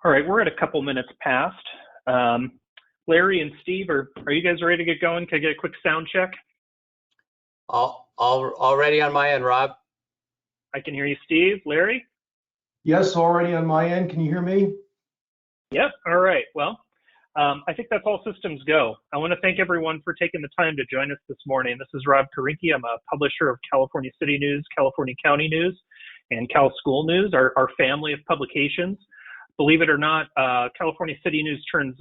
All right, we're at a couple minutes past. Larry and Steve, are you guys ready to get going? Can I get a quick sound check? Already on my end, Rob. I can hear you, Steve. Larry? Yes, already on my end. Can you hear me? Yep. All right. Well, I think that's all systems go. I want to thank everyone for taking the time to join us this morning. This is Rob Karinke. I'm a publisher of California City News, California County News, and Cal School News, our family of publications. Believe it or not, California City News turns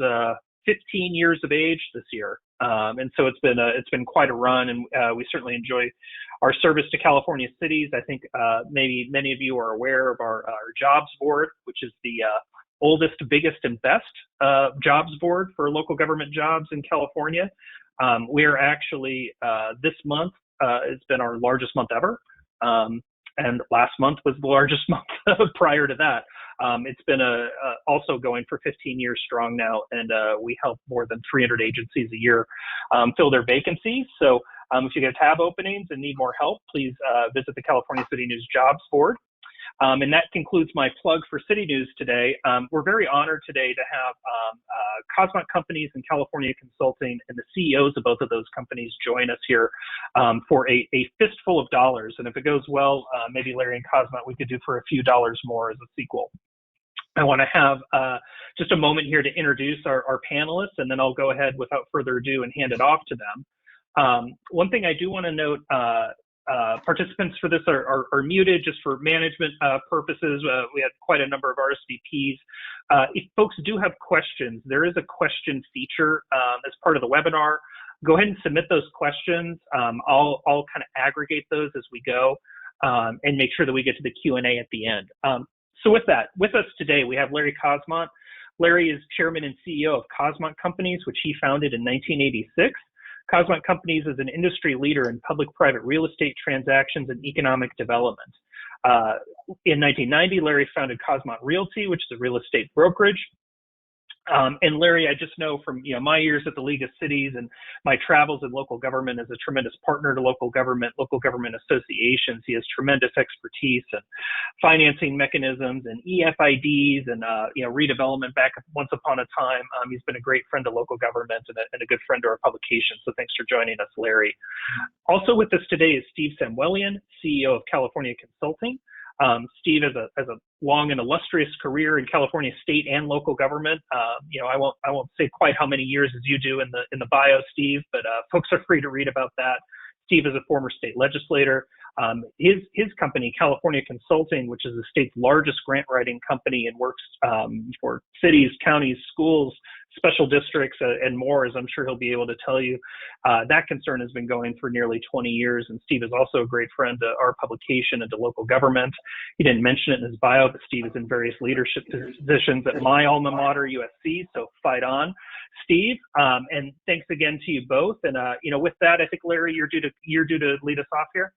15 years of age this year, and so it's been quite a run, and we certainly enjoy our service to California cities. I think maybe many of you are aware of our jobs board, which is the oldest, biggest, and best jobs board for local government jobs in California. We are actually this month has been our largest month ever. And last month was the largest month prior to that. It's been also going for 15 years strong now, and we help more than 300 agencies a year fill their vacancies. So if you guys have openings and need more help, please visit the California City News Jobs Board. And that concludes my plug for City News today. We're very honored today to have Kosmot Companies and California Consulting and the CEOs of both of those companies join us here for a fistful of dollars. And if it goes well, maybe Larry and Kosmot, we could do for a few dollars more as a sequel. I want to have just a moment here to introduce our panelists, and then I'll go ahead without further ado and hand it off to them. One thing I do want to note, participants for this are muted just for management purposes. We had quite a number of RSVPs. If folks do have questions, there is a question feature as part of the webinar. Go ahead and submit those questions. I'll kind of aggregate those as we go and make sure that we get to the Q&A at the end. So with that, with us today, we have Larry Kosmont. Larry is chairman and CEO of Kosmot Companies, which he founded in 1986. Kosmot Companies is an industry leader in public-private real estate transactions and economic development. In 1990, Larry founded Kosmont Realty, which is a real estate brokerage. And Larry, I just know from my years at the League of Cities and my travels in local government as a tremendous partner to local government associations. He has tremendous expertise in financing mechanisms and EFIDs and redevelopment back once upon a time. He's been a great friend to local government and a good friend to our publication. So thanks for joining us, Larry. Also with us today is Steve Samuelian, CEO of California Consulting. Steve has a long and illustrious career in California state and local government. I won't say quite how many years as you do in the bio, Steve, but folks are free to read about that. Steve is a former state legislator. His company, California Consulting, which is the state's largest grant writing company and works for cities, counties, schools, special districts, and more, as I'm sure he'll be able to tell you. That concern has been going for nearly 20 years, and Steve is also a great friend to our publication and to local government. He didn't mention it in his bio, but Steve is in various leadership positions at my alma mater, USC, so fight on, Steve. And thanks again to you both. And with that, I think, Larry, you're due to lead us off here.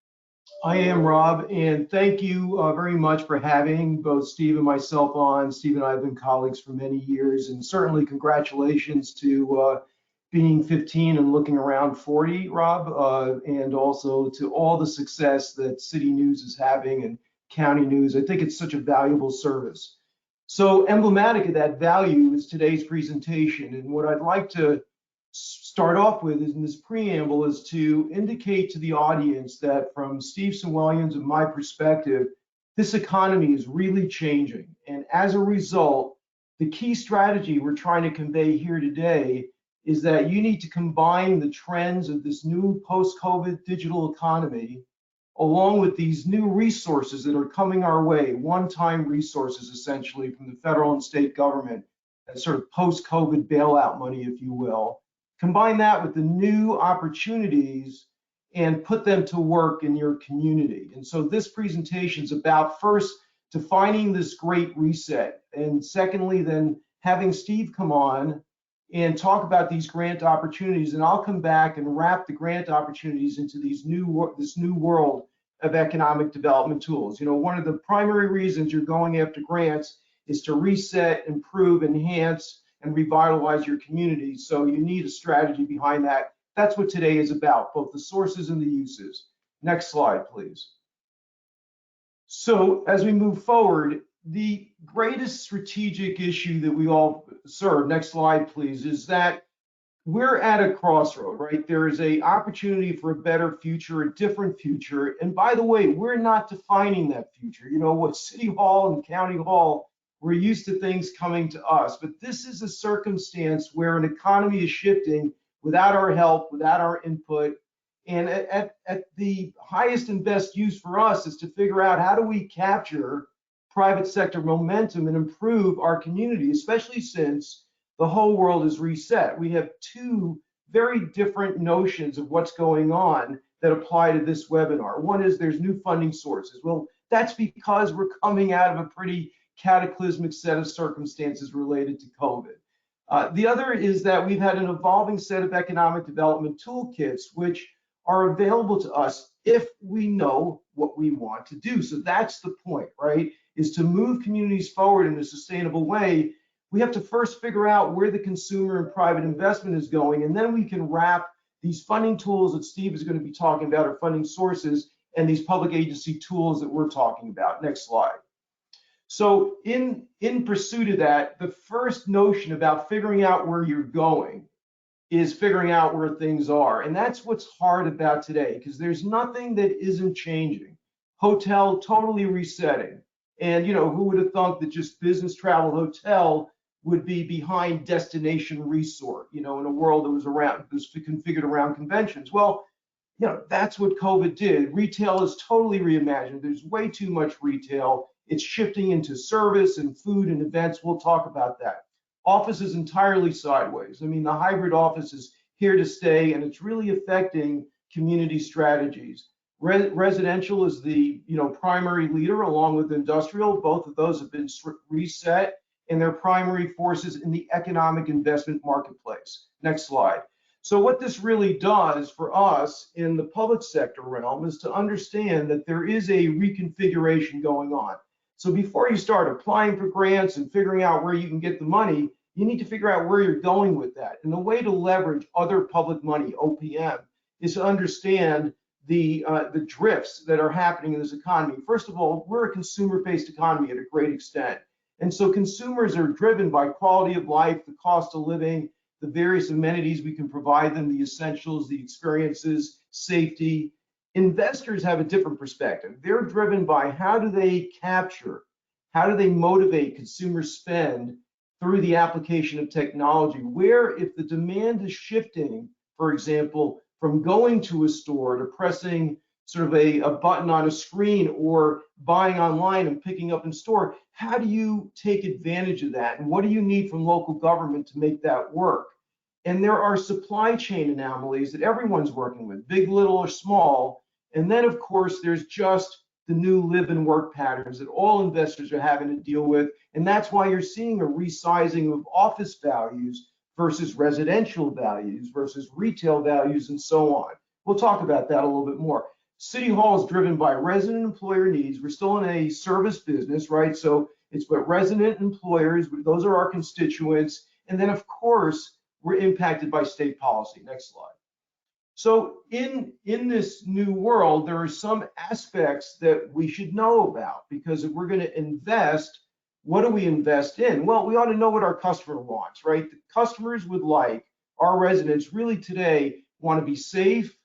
I am, Rob, and thank you very much for having both Steve and myself on. Steve and I have been colleagues for many years, and certainly congratulations to being 15 and looking around 40, Rob, and also to all the success that City News is having and County News. I think it's such a valuable service. So emblematic of that value is today's presentation, and what I'd like to start off with in this preamble is to indicate to the audience that from Steve Samuelian's and my perspective, this economy is really changing. And as a result, the key strategy we're trying to convey here today is that you need to combine the trends of this new post-COVID digital economy along with these new resources that are coming our way, one-time resources essentially from the federal and state government, that sort of post-COVID bailout money, if you will. Combine that with the new opportunities and put them to work in your community. And so this presentation is about first defining this great reset, and secondly, then having Steve come on and talk about these grant opportunities, and I'll come back and wrap the grant opportunities into this new world of economic development tools. One of the primary reasons you're going after grants is to reset, improve, enhance, and revitalize your community. So you need a strategy behind that. That's what today is about, both the sources and the uses. Next slide, please. So as we move forward, the greatest strategic issue that we all serve, next slide please, is that we're at a crossroad, right? There is a opportunity for a better future, a different future. And by the way, we're not defining that future. You know, what City Hall and County Hall, we're used to things coming to us, but this is a circumstance where an economy is shifting without our help, without our input. And at the highest and best use for us is to figure out how do we capture private sector momentum and improve our community, especially since the whole world is reset. We have two very different notions of what's going on that apply to this webinar. One is there's new funding sources. Well, that's because we're coming out of a pretty cataclysmic set of circumstances related to COVID. The other is that we've had an evolving set of economic development toolkits, which are available to us if we know what we want to do. So that's the point, right? Is to move communities forward in a sustainable way. We have to first figure out where the consumer and private investment is going, and then we can wrap these funding tools that Steve is going to be talking about, or funding sources, and these public agency tools that we're talking about. Next slide. So in pursuit of that, the first notion about figuring out where you're going is figuring out where things are. And that's what's hard about today, because there's nothing that isn't changing. Hotel totally resetting. And you know, who would have thought that just business travel hotel would be behind destination resort, you know, in a world that was configured around conventions? Well, you know, that's what COVID did. Retail is totally reimagined. There's way too much retail. It's shifting into service and food and events. We'll talk about that. Office is entirely sideways. I mean, the hybrid office is here to stay, and it's really affecting community strategies. Residential is the primary leader, along with industrial. Both of those have been reset, and they're primary forces in the economic investment marketplace. Next slide. So what this really does for us in the public sector realm is to understand that there is a reconfiguration going on. So before you start applying for grants and figuring out where you can get the money, you need to figure out where you're going with that. And the way to leverage other public money, OPM, is to understand the drifts that are happening in this economy. First of all, we're a consumer-based economy at a great extent. And so consumers are driven by quality of life, the cost of living, the various amenities we can provide them, the essentials, the experiences, safety. Investors have a different perspective. They're driven by how do they capture, how do they motivate consumer spend through the application of technology, where if the demand is shifting, for example, from going to a store to pressing sort of a button on a screen or buying online and picking up in store, how do you take advantage of that? And what do you need from local government to make that work? And there are supply chain anomalies that everyone's working with, big, little, or small. And then, of course, there's just the new live and work patterns that all investors are having to deal with. And that's why you're seeing a resizing of office values versus residential values versus retail values and so on. We'll talk about that a little bit more. City Hall is driven by resident employer needs. We're still in a service business, right? So it's what resident employers, those are our constituents. And then, of course, we're impacted by state policy. Next slide. So in this new world, there are some aspects that we should know about, because if we're going to invest, what do we invest in? Well, we ought to know what our customer wants, right? The customers would like, our residents really today want to be safe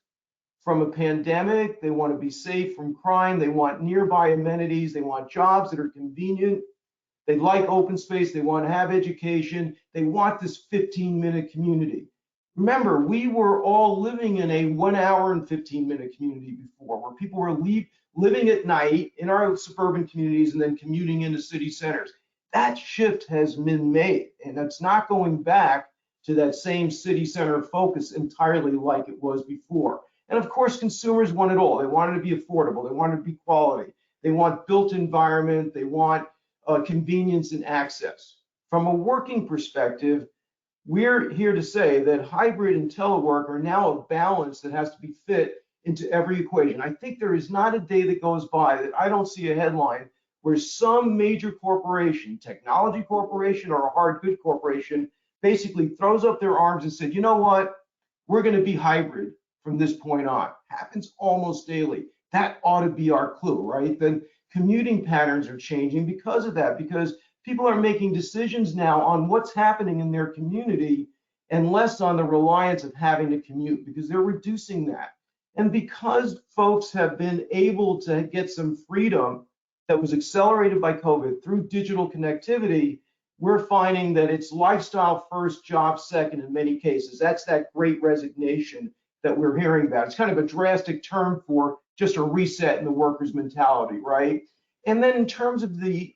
from a pandemic. They want to be safe from crime. They want nearby amenities. They want jobs that are convenient. They like open space. They want to have education. They want this 15-minute community. Remember, we were all living in a 1 hour and 15-minute community before, where people were living at night in our suburban communities and then commuting into city centers. That shift has been made, and it's not going back to that same city center focus entirely like it was before. And of course, consumers want it all. They want it to be affordable. They want it to be quality. They want built environment. They want convenience and access. From a working perspective, we're here to say that hybrid and telework are now a balance that has to be fit into every equation. I think there is not a day that goes by that I don't see a headline where some major corporation, technology corporation or a hard good corporation, basically throws up their arms and said, you know what, we're going to be hybrid from this point on. Happens almost daily. That ought to be our clue, right? Then Commuting patterns are changing because of that, because people are making decisions now on what's happening in their community and less on the reliance of having to commute, because they're reducing that. And because folks have been able to get some freedom that was accelerated by COVID through digital connectivity, we're finding that it's lifestyle first, job second in many cases. That's that great resignation that we're hearing about. It's kind of a drastic term for just a reset in the worker's mentality, right? And then in terms of the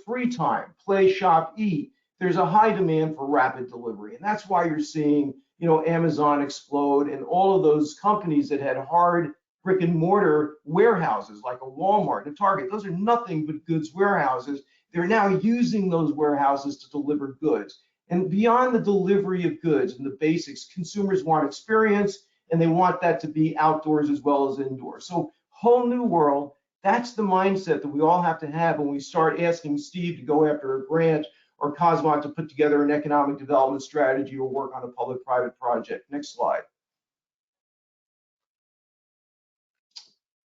free time, play, shop, eat, there's a high demand for rapid delivery. And that's why you're seeing, Amazon explode and all of those companies that had hard brick and mortar warehouses like a Walmart and a Target. Those are nothing but goods warehouses. They're now using those warehouses to deliver goods. And beyond the delivery of goods and the basics, consumers want experience, and they want that to be outdoors as well as indoors. So whole new world. That's the mindset that we all have to have when we start asking Steve to go after a grant or Kosmot to put together an economic development strategy or work on a public-private project. Next slide.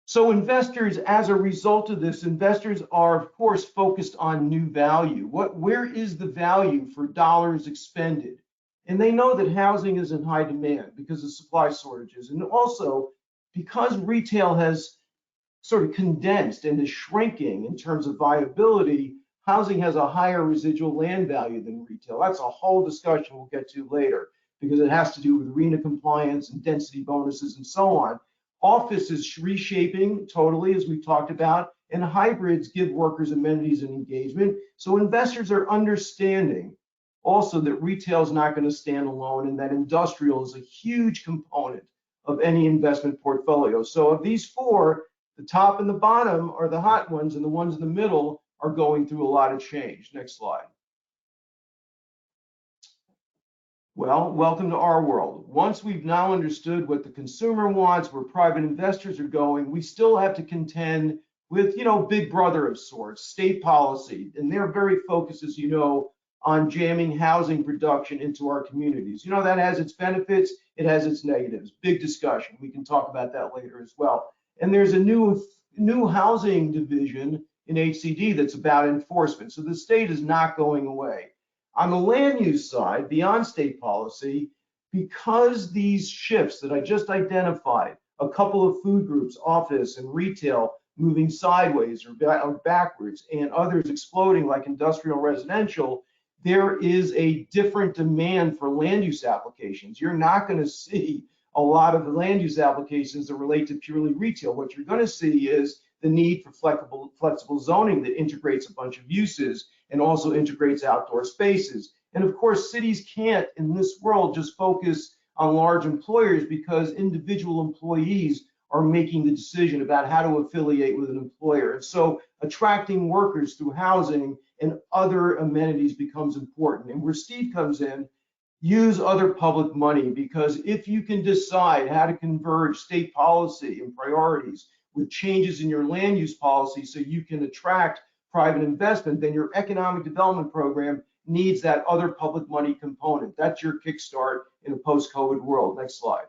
So investors, as a result of this, investors are, of course, focused on new value. Where is the value for dollars expended? And they know that housing is in high demand because of supply shortages. And also, because retail has sort of condensed and is shrinking in terms of viability, housing has a higher residual land value than retail. That's a whole discussion we'll get to later, because it has to do with RENA compliance and density bonuses and so on. Office is reshaping totally, as we've talked about, and hybrids give workers amenities and engagement. So investors are understanding also that retail is not going to stand alone, and that industrial is a huge component of any investment portfolio. So of these four, the top and the bottom are the hot ones, and the ones in the middle are going through a lot of change. Next slide. Well, welcome to our world. Once we've now understood what the consumer wants, where private investors are going, we still have to contend with, big brother of sorts, state policy, and they're very focused, as you know, on jamming housing production into our communities. That has its benefits, it has its negatives. Big discussion. We can talk about that later as well. And there's a new housing division in HCD that's about enforcement. So the state is not going away. On the land use side, beyond state policy, because these shifts that I just identified, a couple of food groups, office and retail, moving sideways or backwards, and others exploding like industrial residential, there is a different demand for land use applications. You're not going to see a lot of the land use applications that relate to purely retail. What you're going to see is the need for flexible zoning that integrates a bunch of uses and also integrates outdoor spaces. And of course, cities can't in this world just focus on large employers, because individual employees are making the decision about how to affiliate with an employer. And so attracting workers through housing and other amenities becomes important. And where Steve comes in, use other public money, because if you can decide how to converge state policy and priorities with changes in your land use policy so you can attract private investment, then your economic development program needs that other public money component. That's your kickstart in a post-COVID world. Next slide.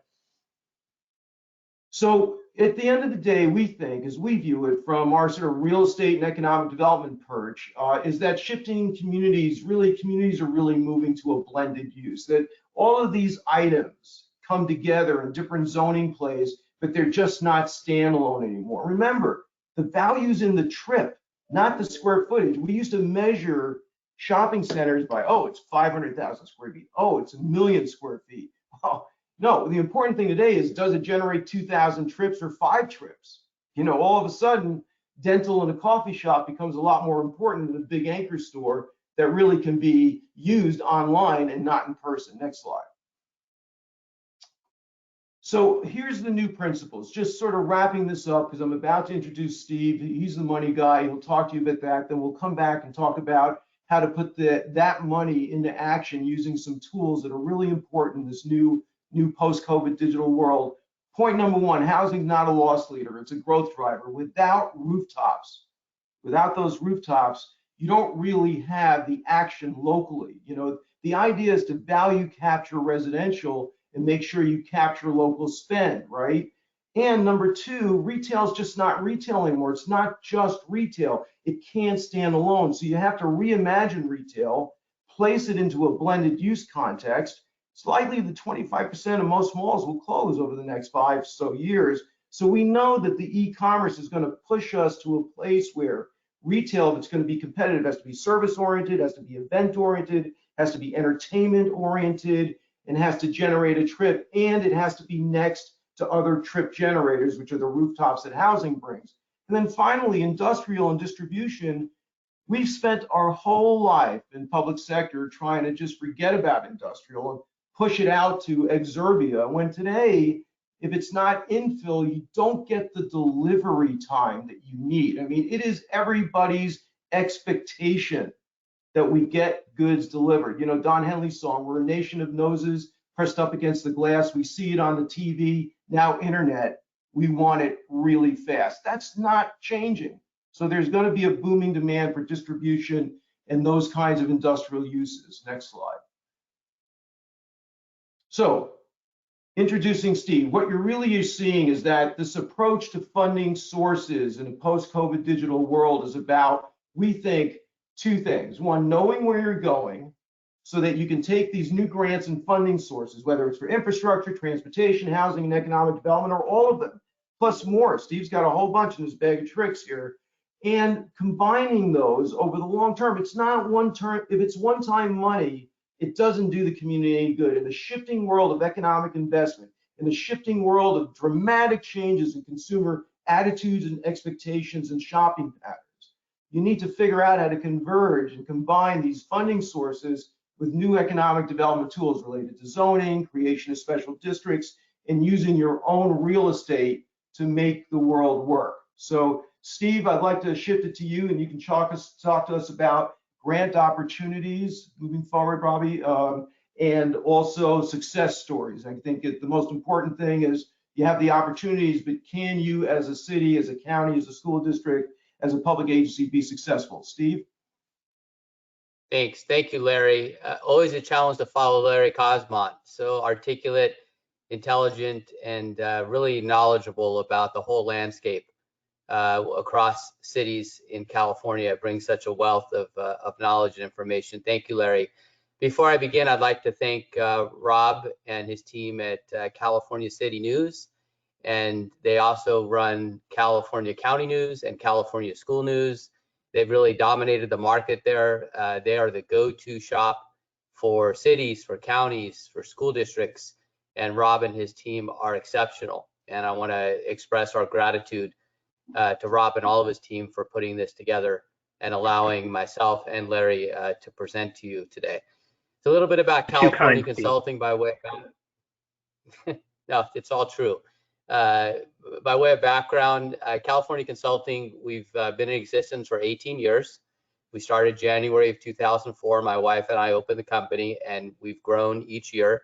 So at the end of the day, we think, as we view it from our sort of real estate and economic development perch, is that shifting communities are really moving to a blended use, that all of these items come together in different zoning plays, but they're just not standalone anymore. Remember, the value's in the trip, not the square footage. We used to measure shopping centers by, oh, it's 500,000 square feet. Oh, it's 1 million square feet. Oh, no, the important thing today is, does it generate 2,000 trips or 5 trips? All of a sudden, dental in a coffee shop becomes a lot more important than a big anchor store that really can be used online and not in person. Next slide. So here's the new principles, just sort of wrapping this up, because I'm about to introduce Steve. He's the money guy. He'll talk to you about that. Then we'll come back and talk about how to put that money into action using some tools that are really important in this new post-COVID digital world. Point number one, housing is not a loss leader. It's a growth driver. Without those rooftops, you don't really have the action locally. The idea is to value capture residential and make sure you capture local spend, right? And number two, retail is just not retail anymore. It's not just retail. It can't stand alone. So you have to reimagine retail, place it into a blended use context. It's likely that 25% of most malls will close over the next 5 or so years. So we know that the e-commerce is going to push us to a place where retail that's going to be competitive has to be service oriented, has to be event oriented, has to be entertainment oriented, and has to generate a trip, and it has to be next to other trip generators, which are the rooftops that housing brings. And then finally, industrial and distribution. We've spent our whole life in public sector trying to just forget about industrial and push it out to exurbia, when today, if it's not infill, you don't get the delivery time that you need. I mean, it is everybody's expectation that we get goods delivered. You know, Don Henley's song, we're a nation of noses pressed up against the glass. We see it on the TV, now internet. We want it really fast. That's not changing. So there's going to be a booming demand for distribution and those kinds of industrial uses. Next slide. So introducing Steve, what you're really seeing is that this approach to funding sources in a post-COVID digital world is about, we think, two things. One, knowing where you're going so that you can take these new grants and funding sources, whether it's for infrastructure, transportation, housing, and economic development, or all of them, plus more. Steve's got a whole bunch in his bag of tricks here. And combining those over the long term, it's not one term. If it's one-time money, it doesn't do the community any good. In the shifting world of economic investment, in the shifting world of dramatic changes in consumer attitudes and expectations and shopping patterns, you need to figure out how to converge and combine these funding sources with new economic development tools related to zoning, creation of special districts, and using your own real estate to make the world work. So Steve, I'd like to shift it to you, and you can talk to us about grant opportunities moving forward, Robbie, and also success stories. I think the most important thing is you have the opportunities, but can you as a city, as a county, as a school district, as a public agency be successful? Steve? Thanks. Thank you, Larry. Always a challenge to follow Larry Kosmont. So articulate, intelligent, and really knowledgeable about the whole landscape across cities in California. It brings such a wealth of knowledge and information. Thank you, Larry. Before I begin, I'd like to thank Rob and his team at California City News. And they also run California County News and California School News. They've really dominated the market there. They are the go-to shop for cities, for counties, for school districts, and Rob and his team are exceptional. And I want to express our gratitude to Rob and all of his team for putting this together and allowing myself and Larry to present to you today. It's a little bit about California Consulting by way of no, it's all true. By way of background, California Consulting, we've been in existence for 18 years. We started January of 2004. My wife and I opened the company, and we've grown each year,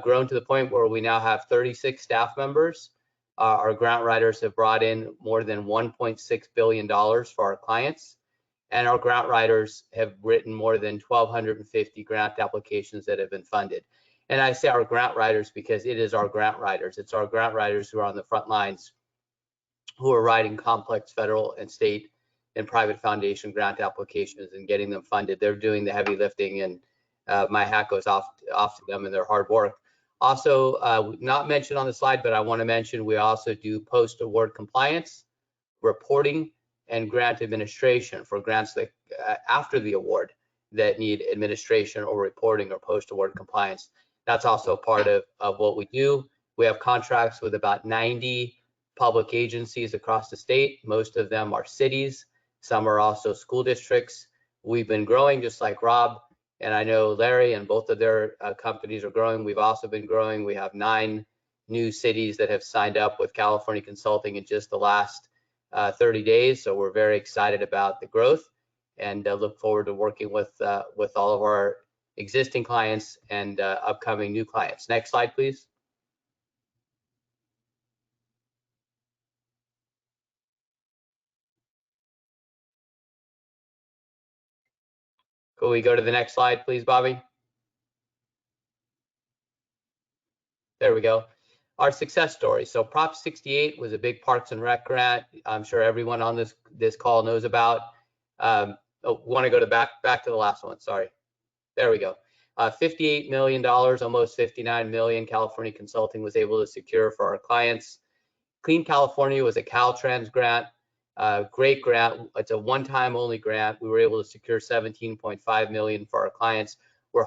grown to the point where we now have 36 staff members. Our grant writers have brought in more than $1.6 billion for our clients, and our grant writers have written more than 1,250 grant applications that have been funded. And I say our grant writers because it is our grant writers. It's our grant writers who are on the front lines, who are writing complex federal and state and private foundation grant applications and getting them funded. They're doing the heavy lifting, and my hat goes off to them and their hard work. Also, not mentioned on the slide, but I want to mention we also do post-award compliance, reporting, and grant administration for grants that after the award that need administration or reporting or post-award compliance. That's also part of what we do. We have contracts with about 90 public agencies across the state. Most of them are cities. Some are also school districts. We've been growing just like Rob, and I know Larry and both of their companies are growing. We've also been growing. We have 9 new cities that have signed up with California Consulting in just the last 30 days. So we're very excited about the growth and look forward to working with all of our existing clients and upcoming new clients. Next slide, please. Could we go to the next slide, please, Bobby? There we go. our success story. So Prop 68 was a big Parks and Rec grant. I'm sure everyone on this call knows about. Want to go to back to the last one. Sorry. There we go. $58 million, almost $59 million, California Consulting was able to secure for our clients. Clean California was a Caltrans grant, great grant. It's a one-time only grant. We were able to secure $17.5 million for our clients. We're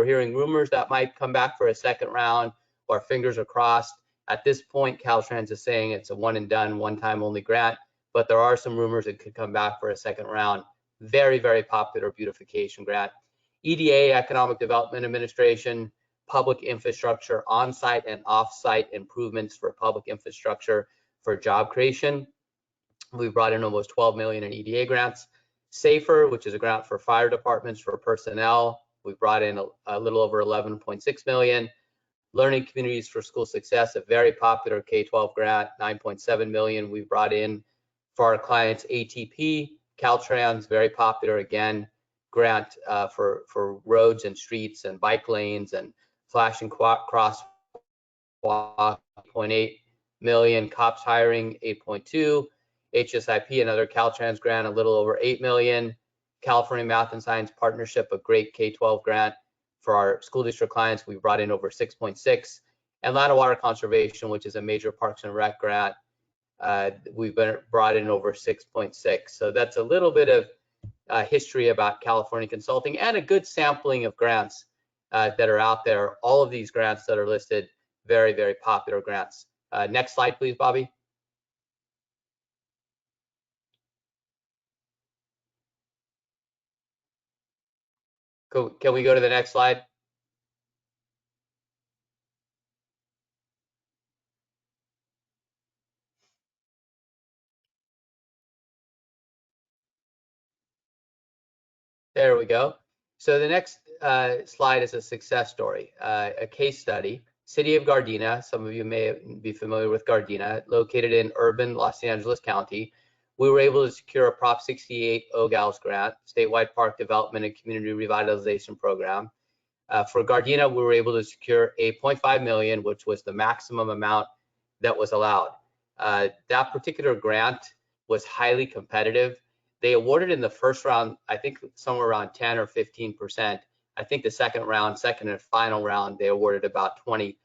hearing rumors that might come back for a second round. Our fingers are crossed. At this point, Caltrans is saying it's a one and done, one-time only grant, but there are some rumors it could come back for a second round. Very, very popular beautification grant. EDA, Economic Development Administration, public infrastructure, on-site and off-site improvements for public infrastructure for job creation. We brought in almost 12 million in EDA grants. SAFER, which is a grant for fire departments for personnel, we brought in a little over 11.6 million. Learning Communities for School Success, a very popular K-12 grant, 9.7 million we brought in for our clients. ATP, Caltrans, very popular again, grant for roads and streets and bike lanes and flashing crosswalk, 0.8 million. Cops hiring, 8.2. HSIP, another Caltrans grant, a little over 8 million. California Math and Science Partnership, a great K-12 grant for our school district clients. We brought in over 6.6. And Land and Water Conservation, which is a major Parks and Rec grant, we've brought in over 6.6. So that's a little bit of history about California Consulting and a good sampling of grants that are out there. All of these grants that are listed, very, very popular grants. Next slide, please, Bobby. Can we go to the next slide? There we go. So the next slide is a success story, a case study. City of Gardena, some of you may be familiar with Gardena, located in urban Los Angeles County. We were able to secure a Prop 68 OGALS grant, Statewide Park Development and Community Revitalization Program. For Gardena, we were able to secure 8.5 million, which was the maximum amount that was allowed. That particular grant was highly competitive. They awarded in the first round, I think somewhere around 10 or 15%. I think the second and final round, they awarded about 20%.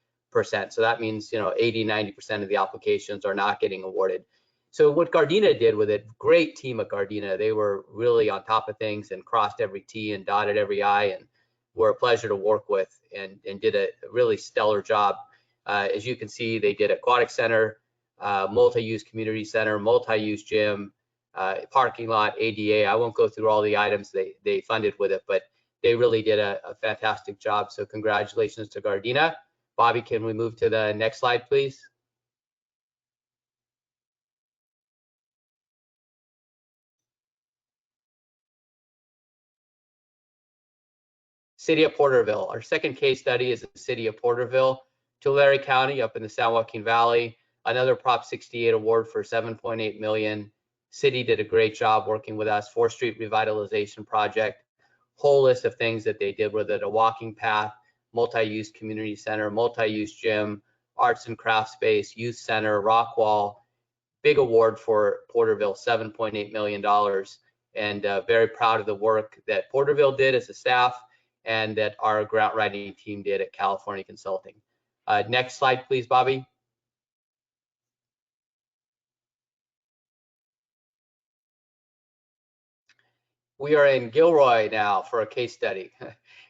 So that means, 80, 90% of the applications are not getting awarded. So what Gardena did with it, great team at Gardena. They were really on top of things and crossed every T and dotted every I, and were a pleasure to work with and did a really stellar job. As you can see, they did aquatic center, multi-use community center, multi-use gym, parking lot, ADA. I won't go through all the items they funded with it, but they really did a fantastic job. So congratulations to Gardena. Bobby, can we move to the next slide, please? City of Porterville. Our second case study is the City of Porterville, Tulare County up in the San Joaquin Valley. Another Prop 68 award for 7.8 million. City did a great job working with us. 4th Street Revitalization Project, whole list of things that they did with it, a walking path, multi-use community center, multi-use gym, arts and crafts space, youth center, rock wall. Big award for Porterville, $7.8 million. And very proud of the work that Porterville did as a staff and that our grant writing team did at California Consulting. Next slide, please, Bobby. We are in Gilroy now for a case study.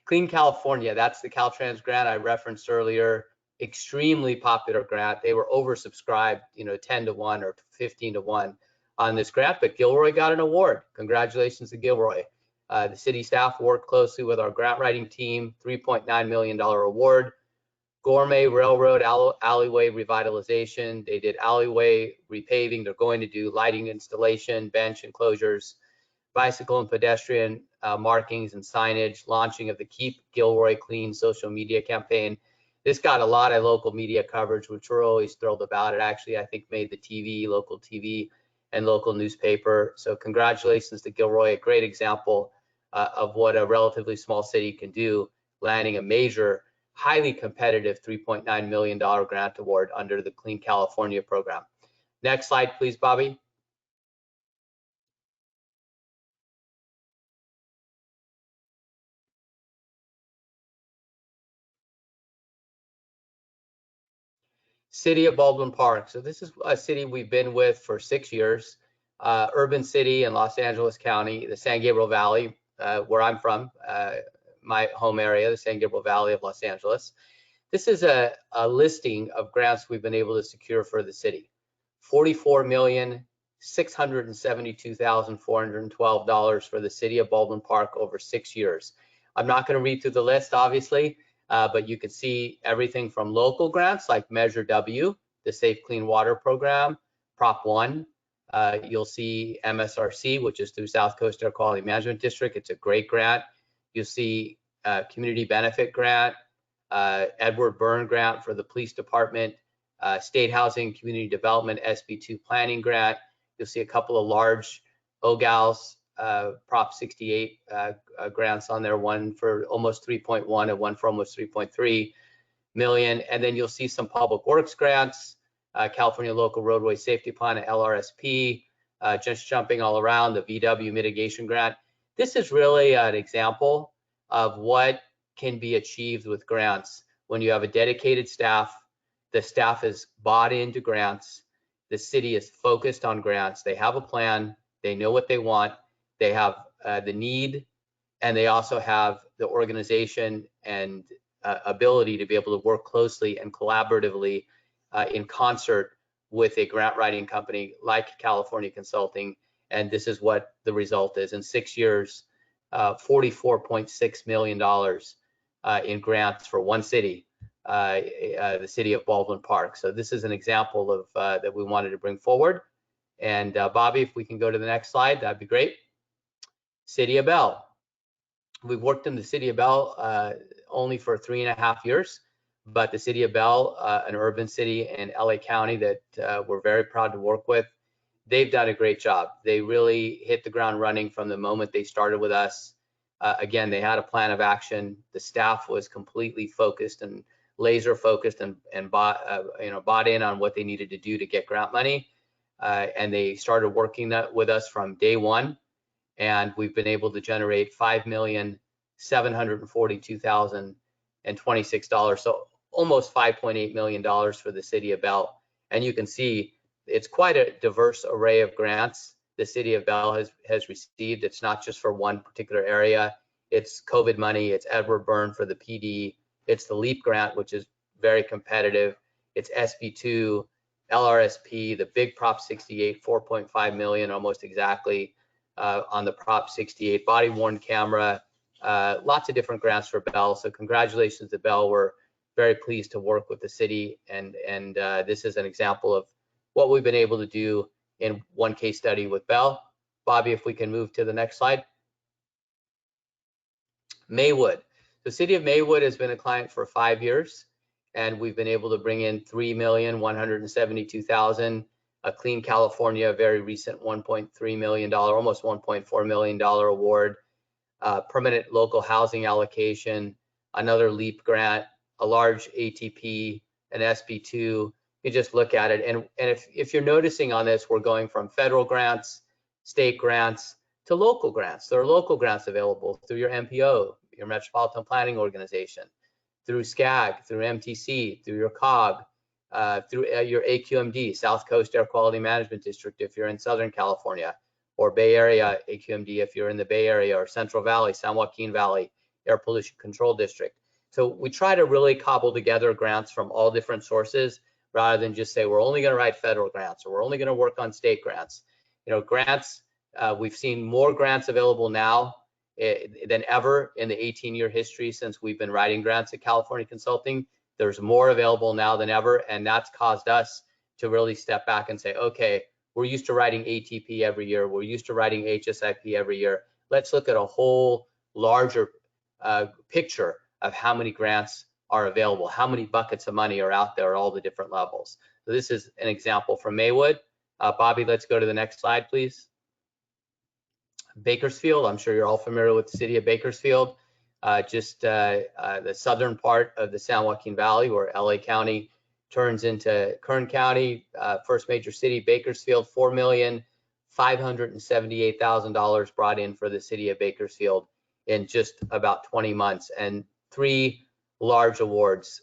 Clean California, that's the Caltrans grant I referenced earlier. Extremely popular grant. They were oversubscribed, 10 to 1 or 15 to 1 on this grant, but Gilroy got an award. Congratulations to Gilroy. The city staff worked closely with our grant writing team, $3.9 million award. Gourmet Railroad alleyway revitalization. They did alleyway repaving. They're going to do lighting installation, bench enclosures, bicycle and pedestrian markings and signage, launching of the Keep Gilroy Clean social media campaign. This got a lot of local media coverage, which we're always thrilled about. It actually, I think, made the TV, local TV and local newspaper. So congratulations to Gilroy, a great example of what a relatively small city can do, landing a major highly competitive $3.9 million grant award under the Clean California program. Next slide, please, Bobby. City of Baldwin Park. So this is a city we've been with for 6 years. Urban city in Los Angeles County, the San Gabriel Valley, where I'm from, my home area, the San Gabriel Valley of Los Angeles. This is a listing of grants we've been able to secure for the city. $44,672,412 for the city of Baldwin Park over 6 years. I'm not going to read through the list, obviously, but you can see everything from local grants like Measure W, the Safe Clean Water Program, Prop 1. You'll see MSRC, which is through South Coast Air Quality Management District. It's a great grant. You'll see Community Benefit Grant, Edward Byrne Grant for the Police Department, State Housing Community Development SB2 Planning Grant. You'll see a couple of large OGALs, Prop 68 grants on there, one for almost 3.1 and one for almost 3.3 million. And then you'll see some public works grants, California Local Roadway Safety Plan, LRSP, just jumping all around, the VW mitigation grant. This is really an example of what can be achieved with grants when you have a dedicated staff. The staff is bought into grants. The city is focused on grants. They have a plan. They know what they want. They have the need, and they also have the organization and ability to be able to work closely and collaboratively in concert with a grant writing company like California Consulting. And this is what the result is. In 6 years, $44.6 million in grants for one city, the city of Baldwin Park. So this is an example of that we wanted to bring forward. And Bobby, if we can go to the next slide, that'd be great. City of Bell. We've worked in the city of Bell only for 3.5 years, but the city of Bell, an urban city in LA County that we're very proud to work with, they've done a great job. They really hit the ground running from the moment they started with us. Again, they had a plan of action. The staff was completely focused and laser focused and bought in on what they needed to do to get grant money. And they started working with us from day one. And we've been able to generate $5,742,026, so almost $5.8 million for the city of Bell. And you can see it's quite a diverse array of grants the city of Bell has received. It's not just for one particular area. It's COVID money, it's Edward Byrne for the PD, it's the LEAP grant, which is very competitive. It's SB2, LRSP, the big Prop 68, 4.5 million almost exactly. On the Prop 68 body worn camera, lots of different grants for Bell. So congratulations to Bell. We're very pleased to work with the city, and this is an example of what we've been able to do in one case study with Bell. Bobby, if we can move to the next slide. Maywood. The city of Maywood has been a client for 5 years, and we've been able to bring in $3,172,000. A Clean California, a very recent $1.3 million, almost $1.4 million award, permanent local housing allocation, another LEAP grant, a large ATP, an SB2. You just look at it, and if you're noticing on this, we're going from federal grants, state grants, to local grants. There are local grants available through your MPO, your Metropolitan Planning Organization, through SCAG, through MTC, through your COG, through your AQMD, South Coast Air Quality Management District if you're in Southern California, or Bay Area AQMD if you're in the Bay Area, or Central Valley, San Joaquin Valley Air Pollution Control District. So we try to really cobble together grants from all different sources rather than just say we're only going to write federal grants or we're only going to work on state grants. You know, grants, we've seen more grants available now than ever in the 18-year history since we've been writing grants at California Consulting. There's more available now than ever, and that's caused us to really step back and say, okay, we're used to writing ATP every year. We're used to writing HSIP every year. Let's look at a whole larger picture of how many grants are available, how many buckets of money are out there at all the different levels. So this is an example from Maywood. Bobby, let's go to the next slide, please. Bakersfield, I'm sure you're all familiar with the city of Bakersfield. just the southern part of the San Joaquin Valley, where LA County turns into Kern County. First major city, Bakersfield, $4,578,000 brought in for the city of Bakersfield in just about 20 months, and 3 large awards,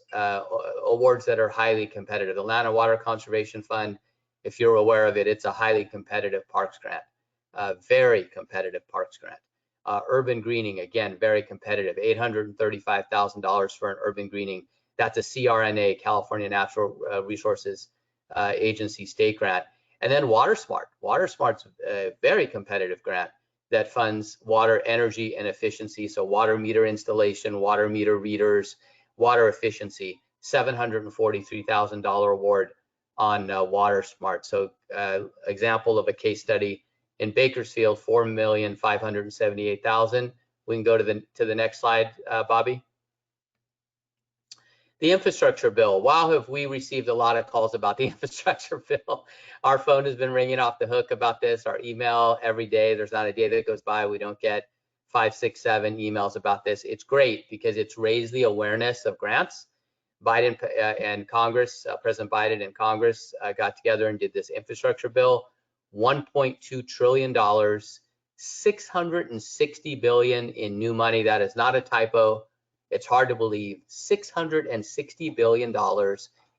awards that are highly competitive. The Atlanta Water Conservation Fund, if you're aware of it, it's a highly competitive parks grant, very competitive parks grant. Urban greening, again, very competitive, $835,000 for an urban greening. That's a CRNA, California Natural Resources Agency state grant. And then WaterSmart. WaterSmart's a very competitive grant that funds water energy and efficiency. So water meter installation, water meter readers, water efficiency, $743,000 award on WaterSmart. So example of a case study in Bakersfield, $4,578,000. We can go to the next slide, Bobby. The infrastructure bill. Wow, have we received a lot of calls about the infrastructure bill. Our phone has been ringing off the hook about this, our email every day. There's not a day that goes by we don't get 5, 6, 7 emails about this. It's great because it's raised the awareness of grants. Biden and Congress, President Biden and Congress got together and did this infrastructure bill, $1.2 trillion, $660 billion in new money. That is not a typo. It's hard to believe, $660 billion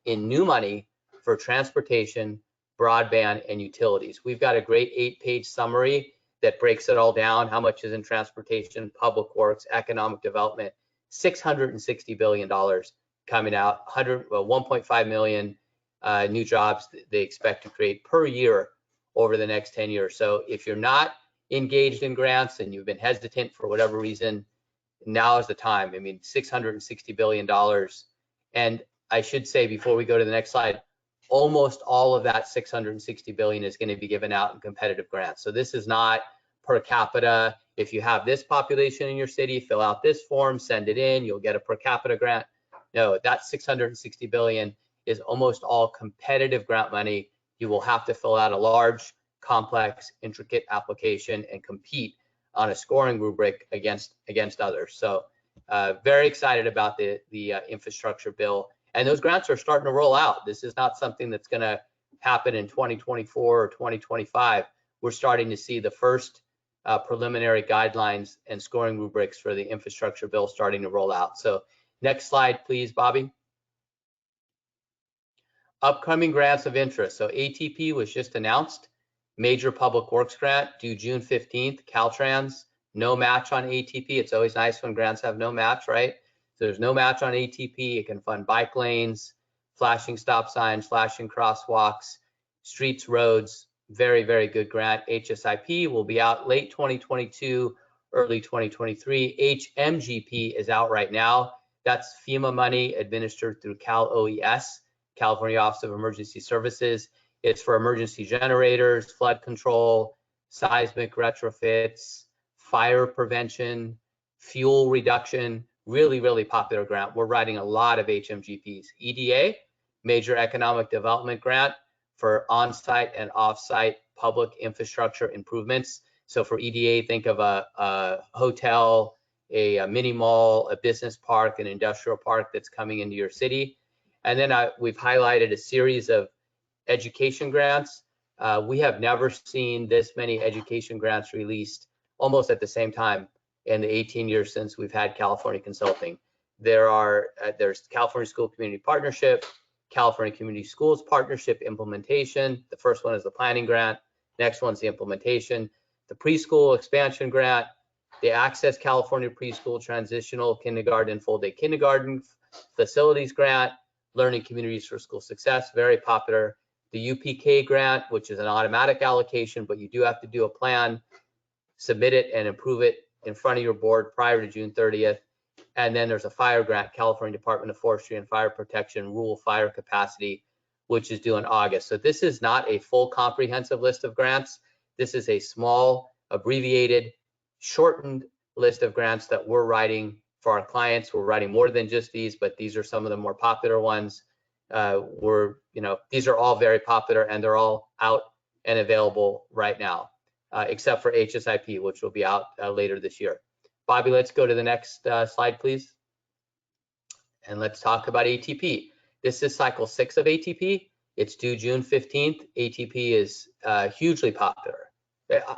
in new money for transportation, broadband, and utilities. We've got a great 8-page summary that breaks it all down. How much is in transportation, public works, economic development, $660 billion coming out, 1.5 million new jobs they expect to create per year over the next 10 years. So if you're not engaged in grants and you've been hesitant for whatever reason, now is the time. I mean, $660 billion. And I should say, before we go to the next slide, almost all of that $660 billion is going to be given out in competitive grants. So this is not per capita. If you have this population in your city, fill out this form, send it in, you'll get a per capita grant. No, that $660 billion is almost all competitive grant money. You will have to fill out a large, complex, intricate application and compete on a scoring rubric against others. So very excited about the infrastructure bill. And those grants are starting to roll out. This is not something that's going to happen in 2024 or 2025. We're starting to see the first preliminary guidelines and scoring rubrics for the infrastructure bill starting to roll out. So next slide, please, Bobby. Upcoming grants of interest. So ATP was just announced. Major public works grant due June 15th, Caltrans, no match on ATP. It's always nice when grants have no match, right? So there's no match on ATP. It can fund bike lanes, flashing stop signs, flashing crosswalks, streets, roads. Very, very good grant. HSIP will be out late 2022, early 2023. HMGP is out right now. That's FEMA money administered through Cal OES, California Office of Emergency Services. It's for emergency generators, flood control, seismic retrofits, fire prevention, fuel reduction. Really, really popular grant. We're writing a lot of HMGPs. EDA, Major Economic Development Grant for on-site and off-site public infrastructure improvements. So for EDA, think of a hotel, a mini mall, a business park, an industrial park that's coming into your city. And then we've highlighted a series of education grants. We have never seen this many education grants released almost at the same time in the 18 years since we've had California Consulting. There's California School Community Partnership, California Community Schools Partnership Implementation. The first one is the planning grant. Next one's the implementation. The preschool expansion grant, the Access California Preschool Transitional Kindergarten Full Day Kindergarten Facilities Grant, Learning Communities for School Success, very popular. The UPK grant, which is an automatic allocation, but you do have to do a plan, submit it and approve it in front of your board prior to June 30th. And then there's a fire grant, California Department of Forestry and Fire Protection, Rural Fire Capacity, which is due in August. So this is not a full comprehensive list of grants. This is a small, abbreviated, shortened list of grants that we're writing for our clients. We're writing more than just these, but these are some of the more popular ones. These are all very popular and they're all out and available right now, except for HSIP, which will be out later this year. Bobby, let's go to the next slide, please. And let's talk about ATP. This is cycle 6 of ATP. It's due June 15th. ATP is hugely popular.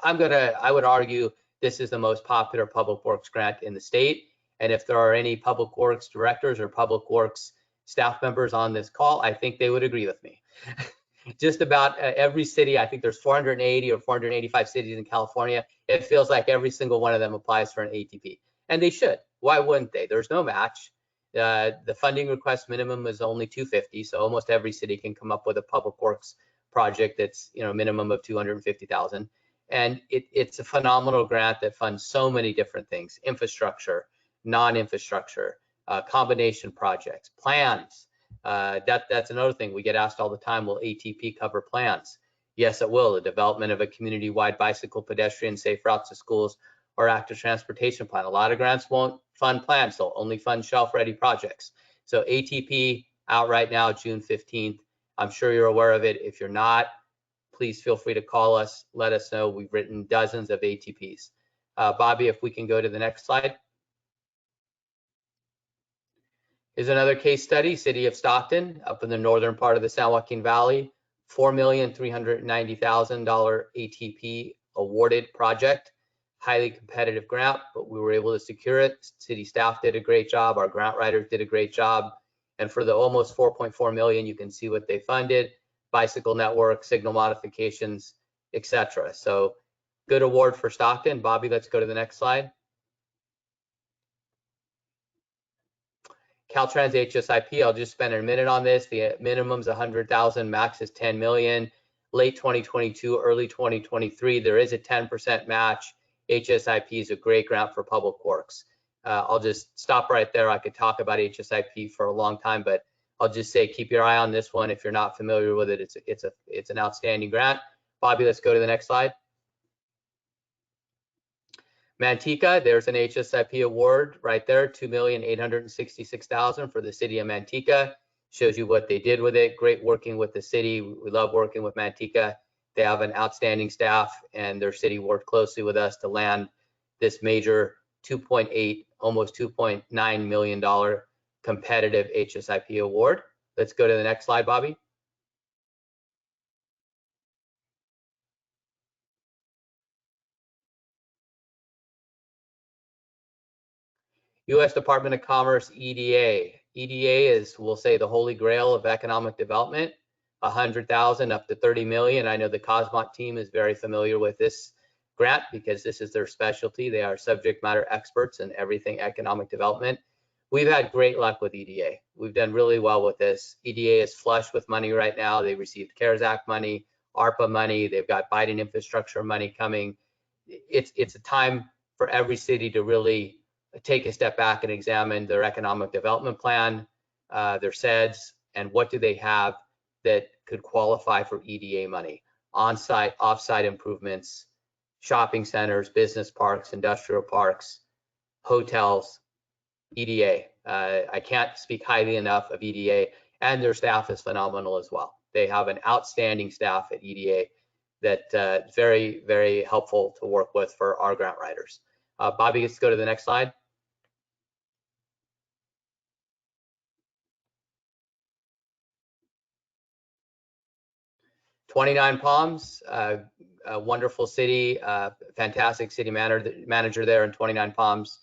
I would argue this is the most popular public works grant in the state. And if there are any public works directors or public works staff members on this call, I think they would agree with me. Just about every city, I think there's 480 or 485 cities in California. It feels like every single one of them applies for an ATP, and they should. Why wouldn't they? There's no match. The funding request minimum is only $250, so almost every city can come up with a public works project that's minimum of $250,000, and it's a phenomenal grant that funds so many different things: infrastructure, non-infrastructure, combination projects, plans. That's another thing we get asked all the time. Will ATP cover plans? Yes, it will. The development of a community-wide bicycle, pedestrian, safe routes to schools, or active transportation plan. A lot of grants won't fund plans, they'll only fund shelf-ready projects. So ATP out right now, June 15th. I'm sure you're aware of it. If you're not, please feel free to call us. Let us know. We've written dozens of ATPs. Bobby, if we can go to the next slide. Here's another case study, City of Stockton, up in the northern part of the San Joaquin Valley, $4,390,000 ATP awarded project, highly competitive grant, but we were able to secure it. City staff did a great job, our grant writers did a great job, and for the almost $4.4 million, you can see what they funded: bicycle network, signal modifications, etc. So good award for Stockton. Bobby, let's go to the next slide. Caltrans HSIP, I'll just spend a minute on this. The minimum's 100,000, max is 10 million. Late 2022, early 2023, there is a 10% match. HSIP is a great grant for public works. I'll just stop right there. I could talk about HSIP for a long time, but I'll just say keep your eye on this one. If you're not familiar with it, it's an outstanding grant. Bobby, let's go to the next slide. Manteca, there's an HSIP award right there, $2,866,000 for the city of Manteca. Shows you what they did with it. Great working with the city. We love working with Manteca. They have an outstanding staff, and their city worked closely with us to land this major $2.8, almost $2.9 million competitive HSIP award. Let's go to the next slide, Bobby. U.S. Department of Commerce, EDA. EDA is, we'll say, the holy grail of economic development, 100,000 up to 30 million. I know the Kosmot team is very familiar with this grant because this is their specialty. They are subject matter experts in everything economic development. We've had great luck with EDA. We've done really well with this. EDA is flush with money right now. They received CARES Act money, ARPA money. They've got Biden infrastructure money coming. It's a time for every city to really take a step back and examine their economic development plan, their CEDS, and what do they have that could qualify for EDA money: on-site, off-site improvements, shopping centers, business parks, industrial parks, hotels, EDA. I can't speak highly enough of EDA, and their staff is phenomenal as well. They have an outstanding staff at EDA that very, very helpful to work with for our grant writers. Bobby, let's go to the next slide. 29 Palms, a wonderful city, fantastic city manager there in 29 Palms,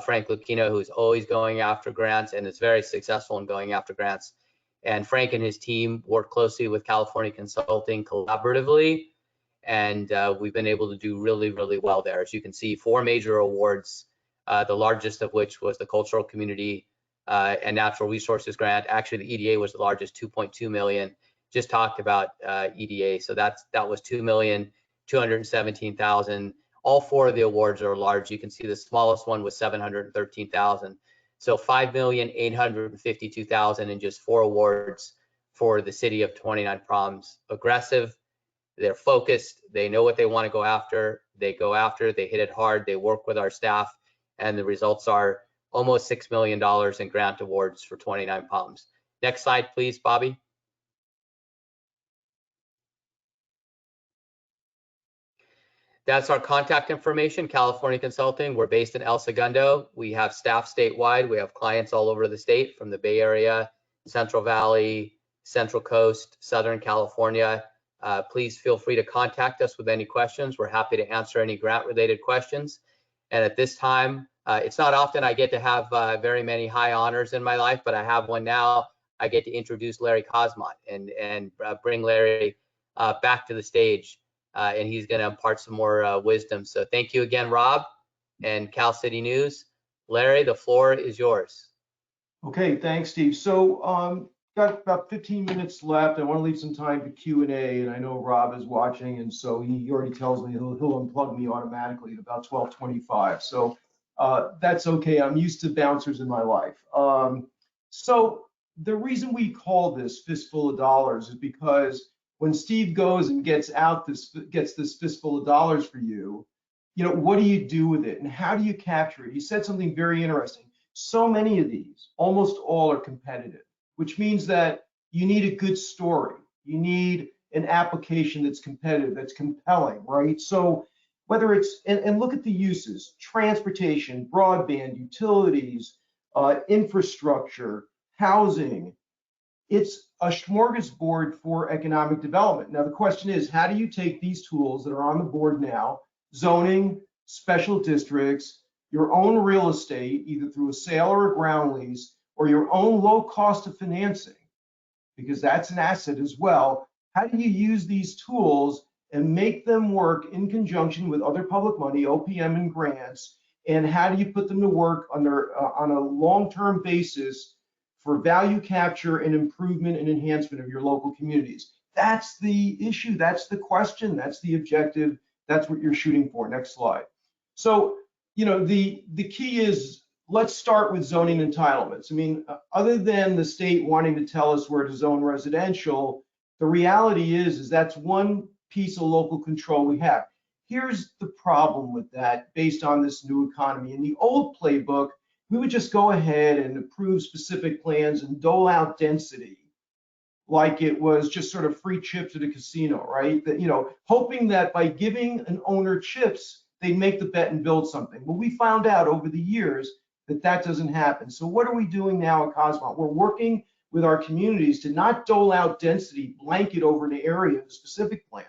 Frank Lucchino, who's always going after grants and is very successful in going after grants. And Frank and his team work closely with California Consulting collaboratively, and we've been able to do really, really well there. As you can see, 4 major awards, the largest of which was the Cultural Community and Natural Resources Grant. Actually, the EDA was the largest, 2.2 million. Just talked about EDA, so that was 2,217,000. All 4 of the awards are large. You can see the smallest one was 713,000. So 5,852,000 in just 4 awards for the city of 29 Palms. Aggressive, they're focused, they know what they want to go after, they go after it, they hit it hard, they work with our staff, and the results are almost $6 million in grant awards for 29 Palms. Next slide, please, Bobby. That's our contact information, California Consulting. We're based in El Segundo. We have staff statewide. We have clients all over the state, from the Bay Area, Central Valley, Central Coast, Southern California. Please feel free to contact us with any questions. We're happy to answer any grant-related questions. And at this time, it's not often I get to have very many high honors in my life, but I have one now. I get to introduce Larry Kosmot and bring Larry back to the stage. And he's going to impart some more wisdom. So thank you again, Rob and Cal City News. Larry, the floor is yours. Okay, thanks, Steve. So got about 15 minutes left. I want to leave some time for Q&A, and I know Rob is watching, and so he already tells me he'll unplug me automatically at about 12:25. So that's okay. I'm used to bouncers in my life. So the reason we call this Fistful of Dollars is because when Steve goes and gets this fistful of dollars for you, what do you do with it and how do you capture it? He said something very interesting. So many of these, almost all, are competitive, which means that you need a good story. You need an application that's competitive, that's compelling, right? So whether it's, and look at the uses, transportation, broadband, utilities, infrastructure, housing, it's a smorgasbord for economic development. Now, the question is, how do you take these tools that are on the board now, zoning, special districts, your own real estate, either through a sale or a ground lease, or your own low cost of financing, because that's an asset as well. How do you use these tools and make them work in conjunction with other public money, OPM and grants, and how do you put them to work on a long-term basis for value capture and improvement and enhancement of your local communities? That's the issue, that's the question, that's the objective, that's what you're shooting for. Next slide. So, the key is, let's start with zoning entitlements. I mean, other than the state wanting to tell us where to zone residential, the reality is that's one piece of local control we have. Here's the problem with that based on this new economy. In the old playbook, we would just go ahead and approve specific plans and dole out density like it was just sort of free chips at a casino, right? That, hoping that by giving an owner chips, they'd make the bet and build something. Well, we found out over the years that that doesn't happen. So what are we doing now at Kosmont? We're working with our communities to not dole out density blanket over an area of a specific plan,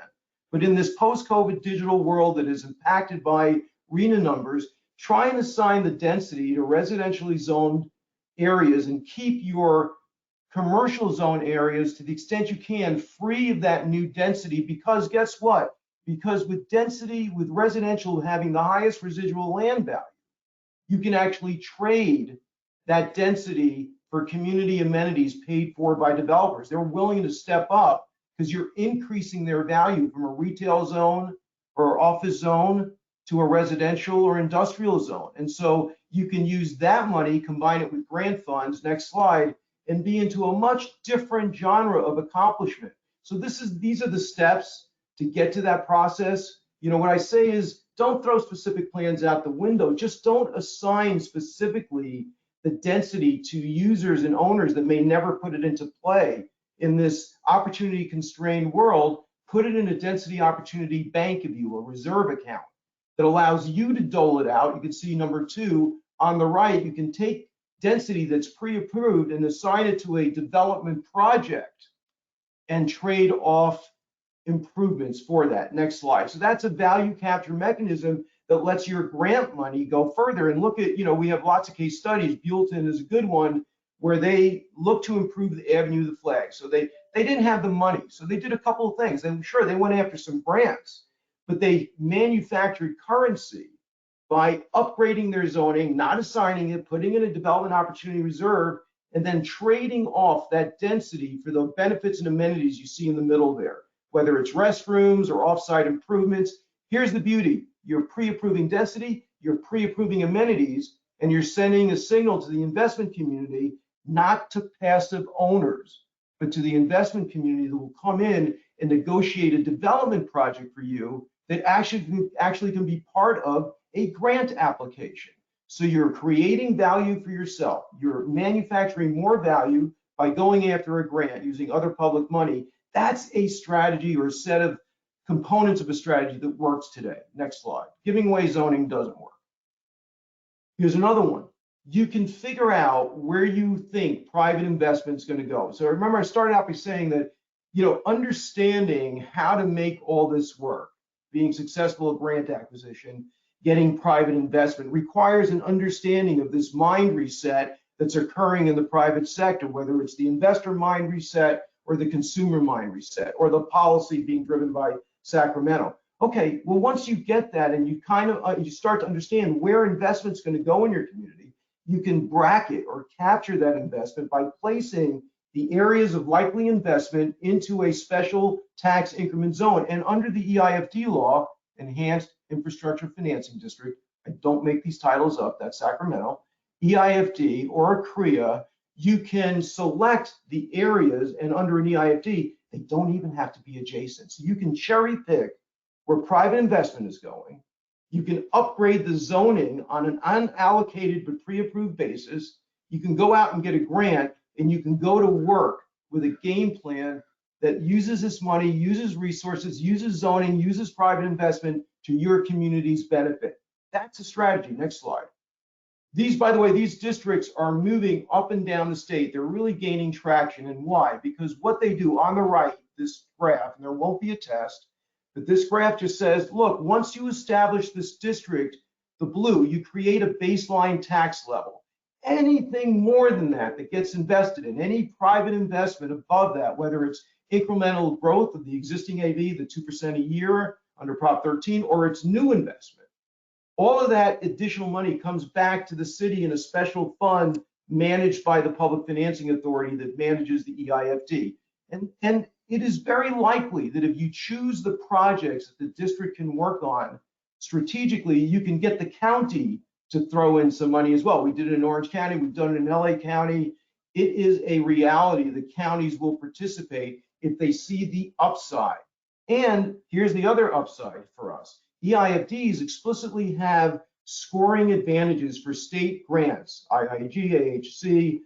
but in this post-COVID digital world that is impacted by RENA numbers, try and assign the density to residentially zoned areas and keep your commercial zone areas to the extent you can free of that new density, because guess what? Because with density, with residential having the highest residual land value, you can actually trade that density for community amenities paid for by developers. They're willing to step up because you're increasing their value from a retail zone or office zone to a residential or industrial zone. And so you can use that money, combine it with grant funds, next slide, and be into a much different genre of accomplishment. So these are the steps to get to that process. What I say is, don't throw specific plans out the window. Just don't assign specifically the density to users and owners that may never put it into play in this opportunity constrained world. Put it in a density opportunity bank, if you will, reserve account that allows you to dole it out. You can see number 2 on the right. You can take density that's pre-approved and assign it to a development project and trade off improvements for that. Next slide. So that's a value capture mechanism that lets your grant money go further. And look at, we have lots of case studies. Buellton is a good one where they look to improve the Avenue of the Flag. So they didn't have the money. So they did a couple of things. And sure, they went after some grants, but they manufactured currency by upgrading their zoning, not assigning it, putting in a development opportunity reserve, and then trading off that density for the benefits and amenities you see in the middle there, whether it's restrooms or offsite improvements. Here's the beauty. You're pre-approving density, you're pre-approving amenities, and you're sending a signal to the investment community, not to passive owners, but to the investment community that will come in and negotiate a development project for you that actually can be part of a grant application. So you're creating value for yourself. You're manufacturing more value by going after a grant using other public money. That's a strategy or a set of components of a strategy that works today. Next slide. Giving away zoning doesn't work. Here's another one. You can figure out where you think private investment is going to go. So remember, I started out by saying that, understanding how to make all this work, being successful at grant acquisition, getting private investment requires an understanding of this mind reset that's occurring in the private sector, whether it's the investor mind reset or the consumer mind reset or the policy being driven by Sacramento. Okay, well, once you get that and you kind of you start to understand where investment's going to go in your community, you can bracket or capture that investment by placing the areas of likely investment into a special tax increment zone. And under the EIFD law, Enhanced Infrastructure Financing District, I don't make these titles up, that's Sacramento, EIFD or a CREA, you can select the areas, and under an EIFD, they don't even have to be adjacent. So you can cherry pick where private investment is going. You can upgrade the zoning on an unallocated but pre-approved basis. You can go out and get a grant, and you can go to work with a game plan that uses this money, uses resources, uses zoning, uses private investment to your community's benefit. That's a strategy. Next slide. These, by the way, these districts are moving up and down the state. They're really gaining traction. And why? Because what they do on the right, this graph, and there won't be a test, but this graph just says, look, once you establish this district, the blue, you create a baseline tax level. Anything more than that that gets invested in, any private investment above that, whether it's incremental growth of the existing AV, the 2% a year under Prop 13, or it's new investment, all of that additional money comes back to the city in a special fund managed by the Public Financing Authority that manages the EIFD. And it is very likely that if you choose the projects that the district can work on strategically, you can get the county to throw in some money as well. We did it in Orange County, we've done it in LA County. It is a reality that counties will participate if they see the upside. And here's the other upside for us. EIFDs explicitly have scoring advantages for state grants, IIG, AHC,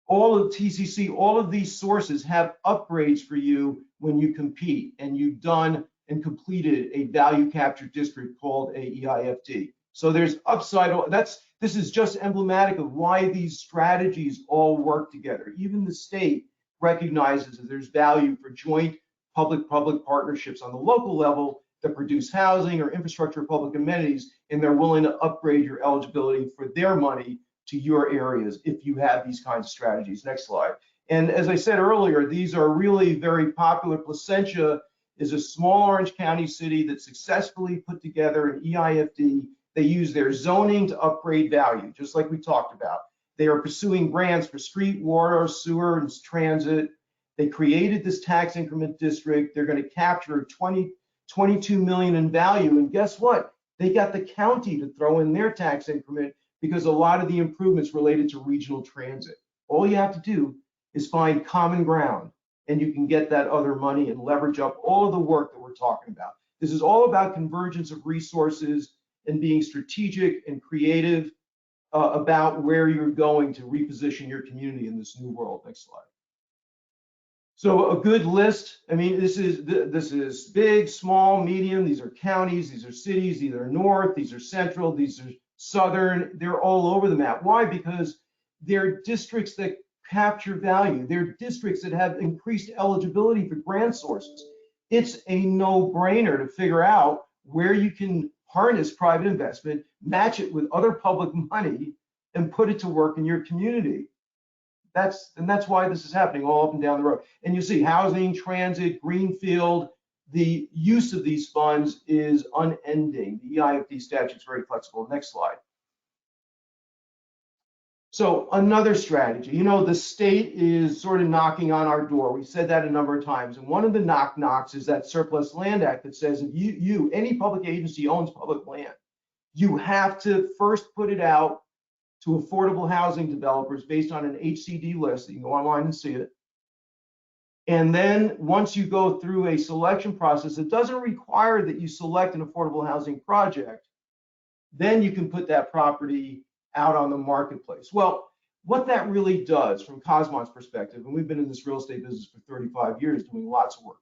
all of TCC, all of these sources have upgrades for you when you compete, and you've done and completed a value capture district called a EIFD. So there's upside. This is just emblematic of why these strategies all work together. Even the state recognizes that there's value for joint public-public partnerships on the local level that produce housing or infrastructure or public amenities, and they're willing to upgrade your eligibility for their money to your areas if you have these kinds of strategies. Next slide. And as I said earlier, these are really very popular. Placentia is a small Orange County city that successfully put together an EIFD. They use their zoning to upgrade value, just like we talked about. They are pursuing grants for street, water, sewer, and transit. They created this tax increment district. They're going to capture 22 million in value. And guess what? They got the county to throw in their tax increment because a lot of the improvements related to regional transit. All you have to do is find common ground, and you can get that other money and leverage up all of the work that we're talking about. This is all about convergence of resources and being strategic and creative about where you're going to reposition your community in this new world. Next slide. So a good list. I mean, this is big, small, medium. These are counties. These are cities. These are north. These are central. These are southern. They're all over the map. Why? Because they're districts that capture value. They're districts that have increased eligibility for grant sources. It's a no-brainer to figure out where you can harness private investment, match it with other public money, and put it to work in your community. That's why this is happening all up and down the road. And you see housing, transit, greenfield, the use of these funds is unending. The EIFD statute is very flexible. Next slide. So another strategy, the state is sort of knocking on our door. We've said that a number of times. And one of the knocks is that Surplus Land Act that says if any public agency owns public land, you have to first put it out to affordable housing developers based on an HCD list. You can go online and see it. And then once you go through a selection process, it doesn't require that you select an affordable housing project. Then you can put that property out on the marketplace. Well, what that really does from Kosmont's perspective, and we've been in this real estate business for 35 years doing lots of work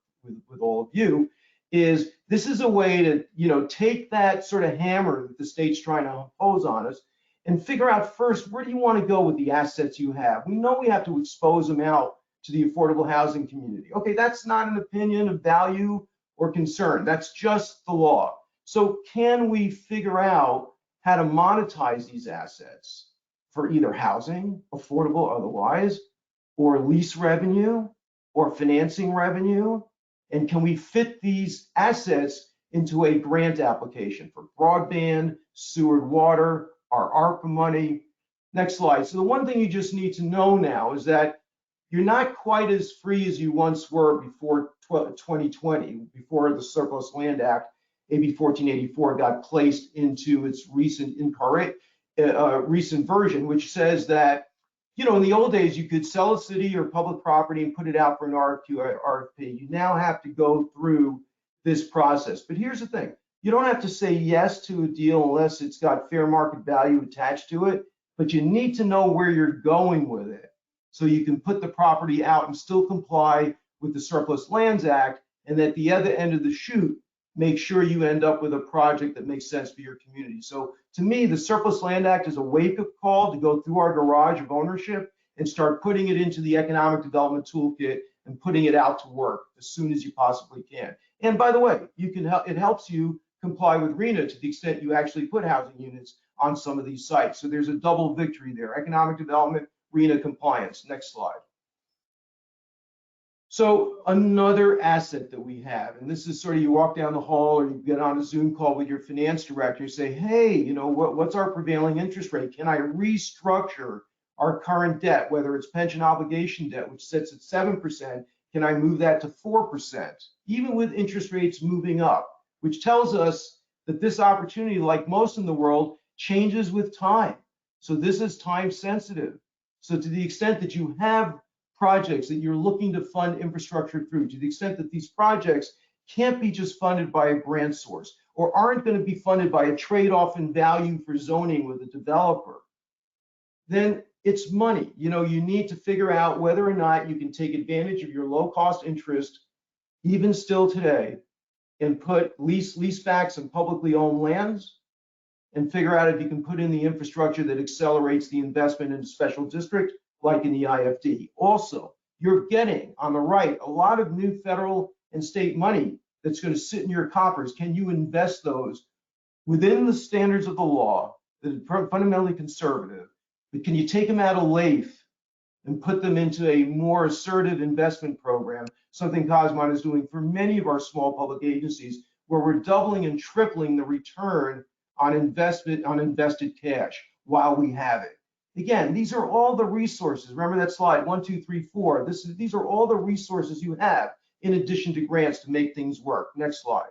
with all of you, is this is a way to, take that sort of hammer that the state's trying to impose on us and figure out first, where do you want to go with the assets you have? We know we have to expose them out to the affordable housing community. Okay, that's not an opinion of value or concern. That's just the law. So can we figure out how to monetize these assets for either housing, affordable or otherwise, or lease revenue, or financing revenue? And can we fit these assets into a grant application for broadband, sewer, water, our ARPA money? Next slide. So the one thing you just need to know now is that you're not quite as free as you once were before 2020, before the Surplus Land Act, AB 1484, got placed into its recent version, which says that, in the old days, you could sell a city or public property and put it out for an RFQ or RFP. You now have to go through this process. But here's the thing. You don't have to say yes to a deal unless it's got fair market value attached to it, but you need to know where you're going with it so you can put the property out and still comply with the Surplus Lands Act, and at the other end of the chute, make sure you end up with a project that makes sense for your community. So to me, the Surplus Land Act is a wake-up call to go through our garage of ownership and start putting it into the economic development toolkit and putting it out to work as soon as you possibly can. And by the way, it helps you comply with RENA to the extent you actually put housing units on some of these sites. So there's a double victory there: economic development, RENA compliance. Next slide. So another asset that we have, and this is sort of, you walk down the hall or you get on a Zoom call with your finance director, you say, hey, what's our prevailing interest rate? Can I restructure our current debt, whether it's pension obligation debt, which sits at 7%, can I move that to 4%, even with interest rates moving up, which tells us that this opportunity, like most in the world, changes with time. So this is time sensitive. So to the extent that you have projects that you're looking to fund infrastructure through, to the extent that these projects can't be just funded by a grant source or aren't going to be funded by a trade-off in value for zoning with a developer, then it's money. You need to figure out whether or not you can take advantage of your low-cost interest, even still today, and put leasebacks in publicly owned lands, and figure out if you can put in the infrastructure that accelerates the investment in a special district, like in the IFD. Also, you're getting, on the right, a lot of new federal and state money that's going to sit in your coffers. Can you invest those within the standards of the law that are fundamentally conservative, but can you take them out of LAIF and put them into a more assertive investment program, something Kosmont is doing for many of our small public agencies, where we're doubling and tripling the return on invested cash while we have it. Again, these are all the resources. Remember that slide, 1, 2, 3, 4. These are all the resources you have in addition to grants to make things work. Next slide.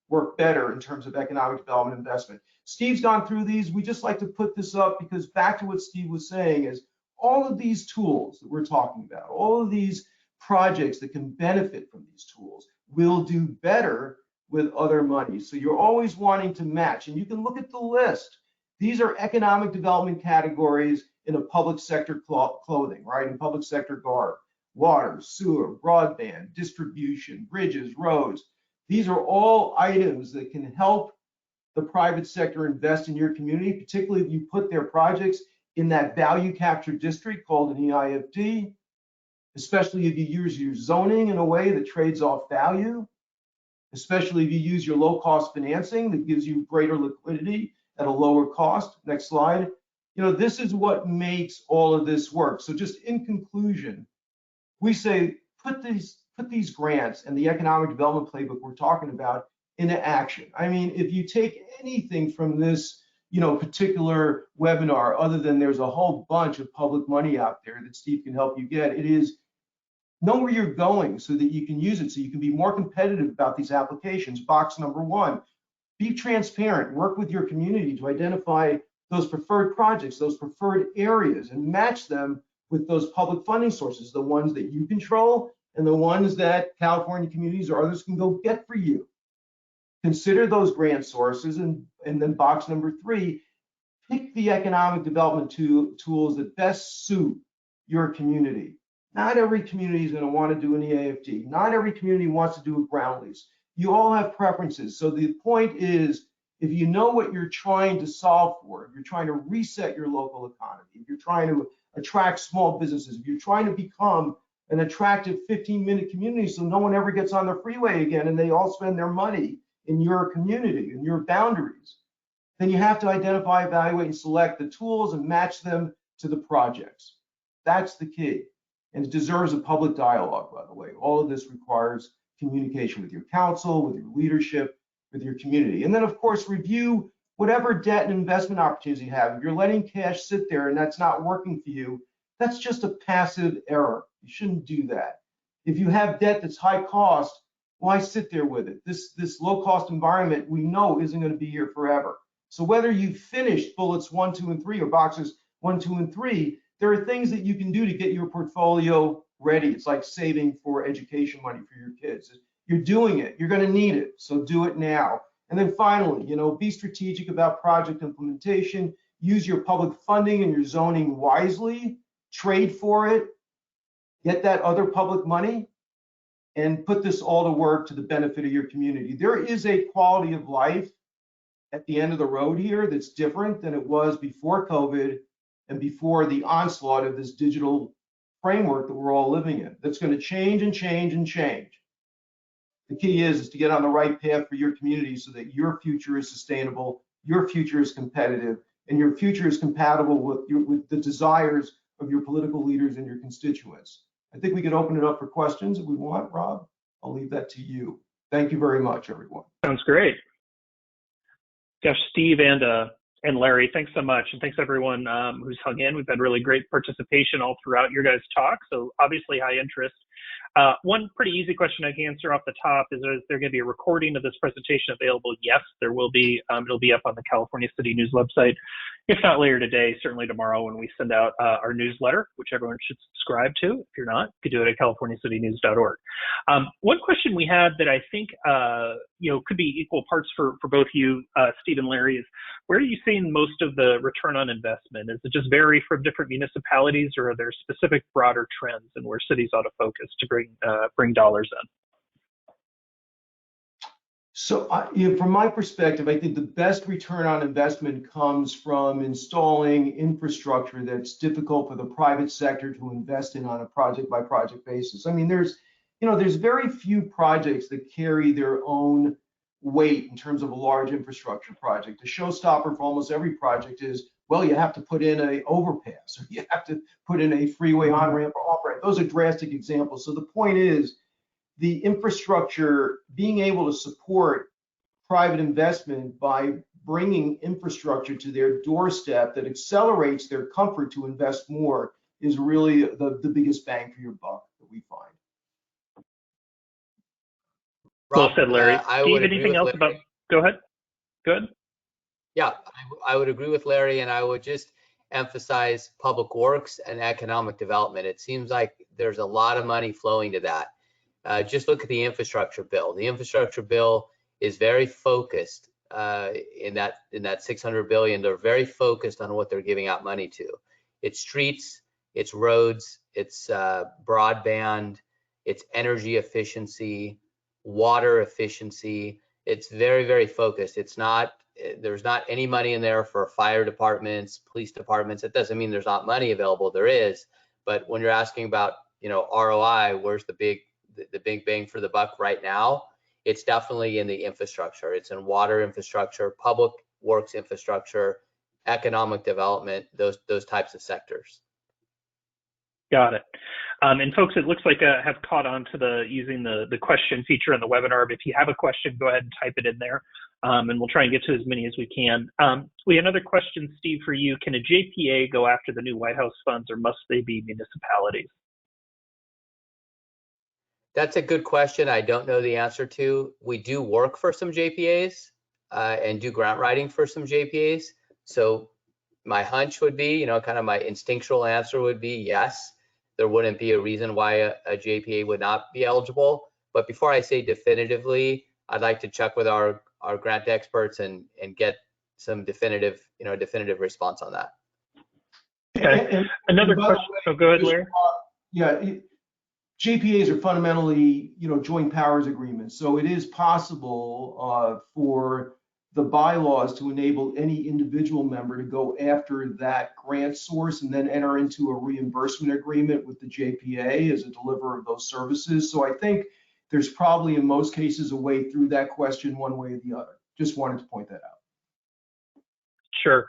Work better in terms of economic development investment. Steve's gone through these. We just like to put this up because back to what Steve was saying is all of these tools that we're talking about, all of these projects that can benefit from these tools will do better with other money. So you're always wanting to match, and you can look at the list. These are economic development categories in a public sector clothing, right? In public sector garb: water, sewer, broadband, distribution, bridges, roads. These are all items that can help the private sector invest in your community, particularly if you put their projects in that value capture district called an EIFD, especially if you use your zoning in a way that trades off value, especially if you use your low-cost financing that gives you greater liquidity at a lower cost. Next slide. This is what makes all of this work. So just in conclusion, we say put these grants and the economic development playbook we're talking about into action. I mean, if you take anything from this, particular webinar, other than there's a whole bunch of public money out there that Steve can help you get, it is know where you're going so that you can use it, so you can be more competitive about these applications. Box number 1. Be transparent, work with your community to identify those preferred projects, those preferred areas, and match them with those public funding sources, the ones that you control and the ones that California communities or others can go get for you. Consider those grant sources, and then box number 3, pick the economic development tools that best suit your community. Not every community is going to want to do an EAFD. Not every community wants to do a ground lease. you all have preferences. So the point is, if you know what you're trying to solve for, if you're trying to reset your local economy, if you're trying to attract small businesses, if you're trying to become an attractive 15-minute community so no one ever gets on the freeway again and they all spend their money in your community, in your boundaries, then you have to identify, evaluate, and select the tools and match them to the projects. That's the key. And it deserves a public dialogue, by the way. All of this requires communication with your council, with your leadership, with your community. And then, of course, review whatever debt and investment opportunities you have. If you're letting cash sit there and that's not working for you, that's just a passive error. You shouldn't do that. If you have debt that's high cost, why sit there with it? This low cost environment we know isn't going to be here forever. So whether you've finished bullets 1, 2, and 3 or boxes 1, 2, and 3, there are things that you can do to get your portfolio ready. It's like saving for education money for your kids. You're doing it. You're going to need it. So do it now. And then finally, be strategic about project implementation. Use your public funding and your zoning wisely. Trade for it. Get that other public money and put this all to work to the benefit of your community. There is a quality of life at the end of the road here that's different than it was before COVID and before the onslaught of this digital framework that we're all living in. That's going to change and change and change. The key is to get on the right path for your community so that your future is sustainable, your future is competitive, and your future is compatible with the desires of your political leaders and your constituents. I think we could open it up for questions if we want, Rob. I'll leave that to you. Thank you very much, everyone. Sounds great. Gosh, Steve and Larry, thanks so much. And thanks everyone who's hung in. We've had really great participation all throughout your guys' talk. So obviously high interest. One pretty easy question I can answer off the top is there going to be a recording of this presentation available? Yes, there will be. It'll be up on the California City News website. If not later today, certainly tomorrow when we send out our newsletter, which everyone should subscribe to. If you're not, you can do it at californiacitynews.org. One question we had that I think could be equal parts for both you, Steve and Larry, is where are you seeing most of the return on investment? Does it just vary from different municipalities, or are there specific broader trends in where cities ought to focus to bring dollars in? So from my perspective, I think the best return on investment comes from installing infrastructure that's difficult for the private sector to invest in on a project by project basis. I mean, there's very few projects that carry their own weight in terms of a large infrastructure project. The showstopper for almost every project is, well, you have to put in an overpass, or you have to put in a freeway on-ramp or off-ramp. Those are drastic examples. So the point is, the infrastructure, being able to support private investment by bringing infrastructure to their doorstep that accelerates their comfort to invest more, is really the biggest bang for your buck that we find. Well said, Larry. Steve, anything else Larry. Go ahead. Good. Yeah, I would agree with Larry, and I would just emphasize public works and economic development. It seems like there's a lot of money flowing to that. Just look at the infrastructure bill. The infrastructure bill is very focused in that $600 billion. They're very focused on what they're giving out money to. It's streets, it's roads, it's broadband, it's energy efficiency, water efficiency. It's very, very focused. There's not any money in there for fire departments, police departments. It doesn't mean there's not money available. There is, but when you're asking about ROI, where's the big bang for the buck right now? It's definitely in the infrastructure. It's in water infrastructure, public works infrastructure, economic development, those types of sectors. Got it. And folks, it looks like have caught on to using the question feature on the webinar. But if you have a question, go ahead and type it in there, and we'll try and get to as many as we can. We have another question, Steve, for you. Can a JPA go after the new White House funds, or must they be municipalities? That's a good question. I don't know the answer to. We do work for some JPAs and do grant writing for some JPAs. So my hunch would be, kind of my instinctual answer would be yes. There wouldn't be a reason why a JPA would not be eligible. But before I say definitively, I'd like to check with our grant experts and get some definitive response on that. Okay. Another question. Go ahead, Larry. JPAs are fundamentally, joint powers agreements. So it is possible for the bylaws to enable any individual member to go after that grant source and then enter into a reimbursement agreement with the JPA as a deliverer of those services. So I think there's probably in most cases a way through that question one way or the other. Just wanted to point that out. Sure.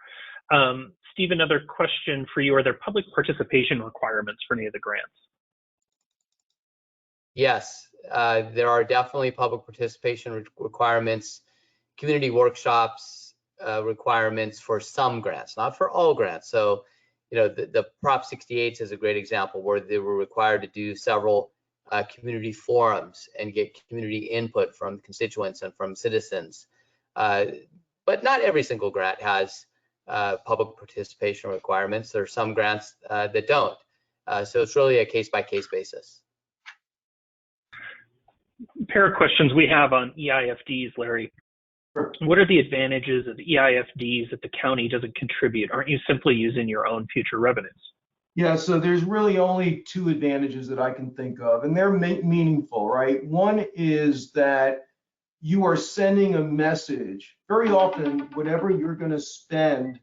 Steve, another question for you. Are there public participation requirements for any of the grants? Yes, there are definitely public participation requirements, community workshops requirements for some grants, not for all grants. So, the Prop 68 is a great example where they were required to do several community forums and get community input from constituents and from citizens. But not every single grant has public participation requirements. There are some grants that don't. So it's really a case-by-case basis. Pair of questions we have on EIFDs, Larry. What are the advantages of EIFDs if the county doesn't contribute? Aren't you simply using your own future revenues? Yeah, so there's really only two advantages that I can think of, and they're meaningful, right? One is that you are sending a message. Very often, whatever you're going to spend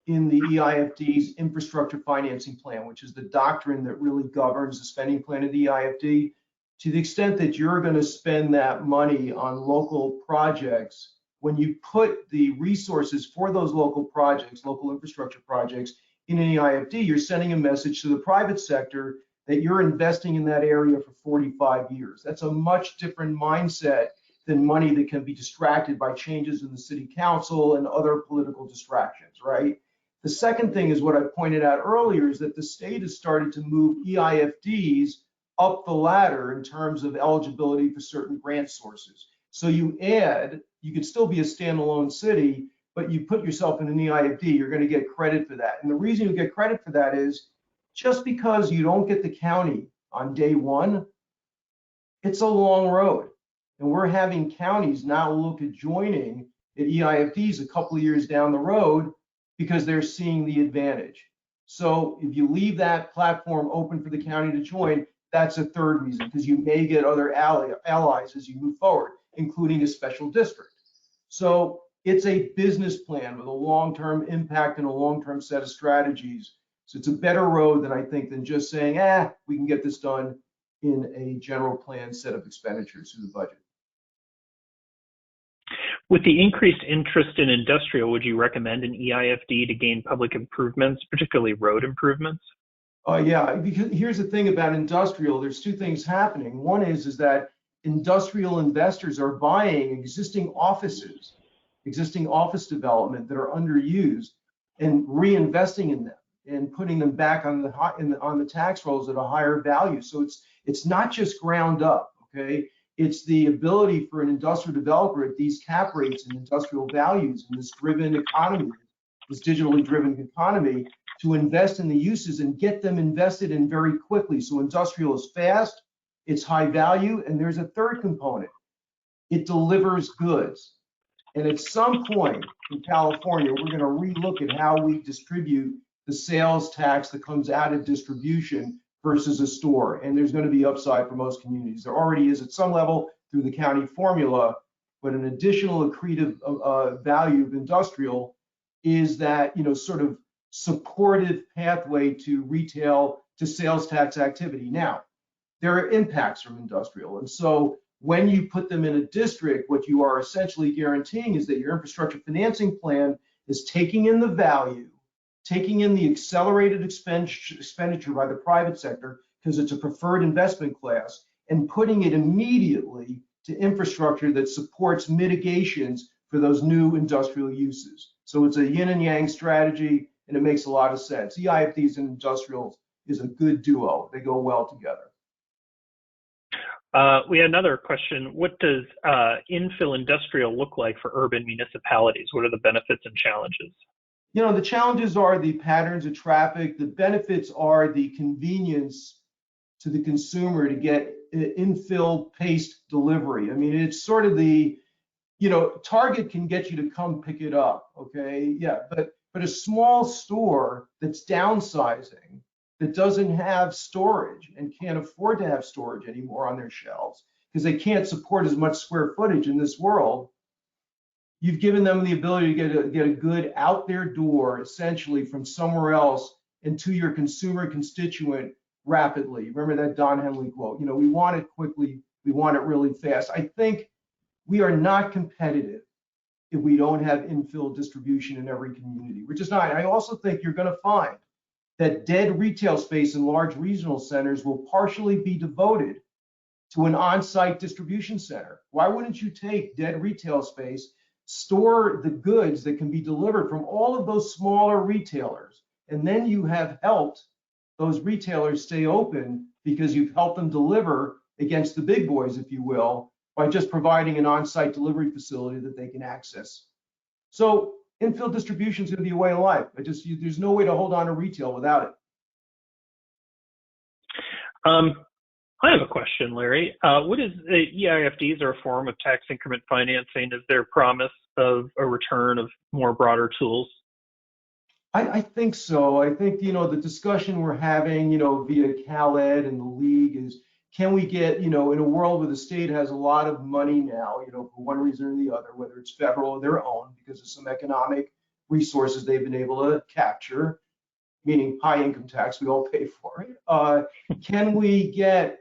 in the EIFD's infrastructure financing plan, which is the doctrine that really governs the spending plan of the EIFD, to the extent that you're going to spend that money on local projects, when you put the resources for those local projects, local infrastructure projects in an EIFD, you're sending a message to the private sector that you're investing in that area for 45 years. That's a much different mindset than money that can be distracted by changes in the city council and other political distractions, right? The second thing is what I pointed out earlier is that the state has started to move EIFDs up the ladder in terms of eligibility for certain grant sources. So you could still be a standalone city, but you put yourself in an EIFD, you're going to get credit for that. And the reason you get credit for that is just because you don't get the county on day one, it's a long road. And we're having counties now look at joining at EIFDs a couple of years down the road because they're seeing the advantage. So if you leave that platform open for the county to join, that's a third reason, because you may get other allies as you move forward, including a special district. So it's a business plan with a long-term impact and a long-term set of strategies. So it's a better road than I think than just saying, we can get this done in a general plan set of expenditures through the budget. With the increased interest in industrial, would you recommend an EIFD to gain public improvements, particularly road improvements? Yeah, because here's the thing about industrial, there's two things happening. One is that industrial investors are buying existing office development that are underused and reinvesting in them and putting them back on the tax rolls at a higher value. So it's not just ground up, okay? It's the ability for an industrial developer at these cap rates and industrial values in this driven economy, this digitally driven economy, to invest in the uses and get them invested in very quickly. So industrial is fast, it's high value, and there's a third component. It delivers goods. And at some point in California, we're going to relook at how we distribute the sales tax that comes out of distribution versus a store. And there's going to be upside for most communities. There already is at some level through the county formula, but an additional accretive value of industrial is that, sort of supportive pathway to retail to sales tax activity. Now, there are impacts from industrial. And so when you put them in a district, what you are essentially guaranteeing is that your infrastructure financing plan is taking in the value, taking in the accelerated expenditure by the private sector, because it's a preferred investment class, and putting it immediately to infrastructure that supports mitigations for those new industrial uses. So it's a yin and yang strategy, and it makes a lot of sense. EIFDs and industrials is a good duo. They go well together. We had another question. What does infill industrial look like for urban municipalities? What are the benefits and challenges? The challenges are the patterns of traffic. The benefits are the convenience to the consumer to get infill paced delivery. I mean, it's sort of the, Target can get you to come pick it up, okay? Yeah, but a small store that's downsizing, that doesn't have storage and can't afford to have storage anymore on their shelves because they can't support as much square footage in this world, you've given them the ability to get a good out their door, essentially from somewhere else into your consumer constituent rapidly. Remember that Don Henley quote, you know, we want it quickly, we want it really fast. I think we are not competitive if we don't have infill distribution in every community. We're just not. I also think you're going to find that dead retail space in large regional centers will partially be devoted to an on-site distribution center. Why wouldn't you take dead retail space, store the goods that can be delivered from all of those smaller retailers, and then you have helped those retailers stay open because you've helped them deliver against the big boys, if you will, by just providing an on-site delivery facility that they can access. So infill distribution is going to be a way of life. There's no way to hold on to retail without it. I have a question, Larry. What is EIFDs are a form of tax increment financing? Is there promise of a return of more broader tools? I think so. I think, you know, the discussion we're having, you know, via CalEd and the league is, can we get, you know, in a world where the state has a lot of money now, you know, for one reason or the other, whether it's federal or their own, because of some economic resources they've been able to capture, meaning high income tax, we all pay for it. Can we get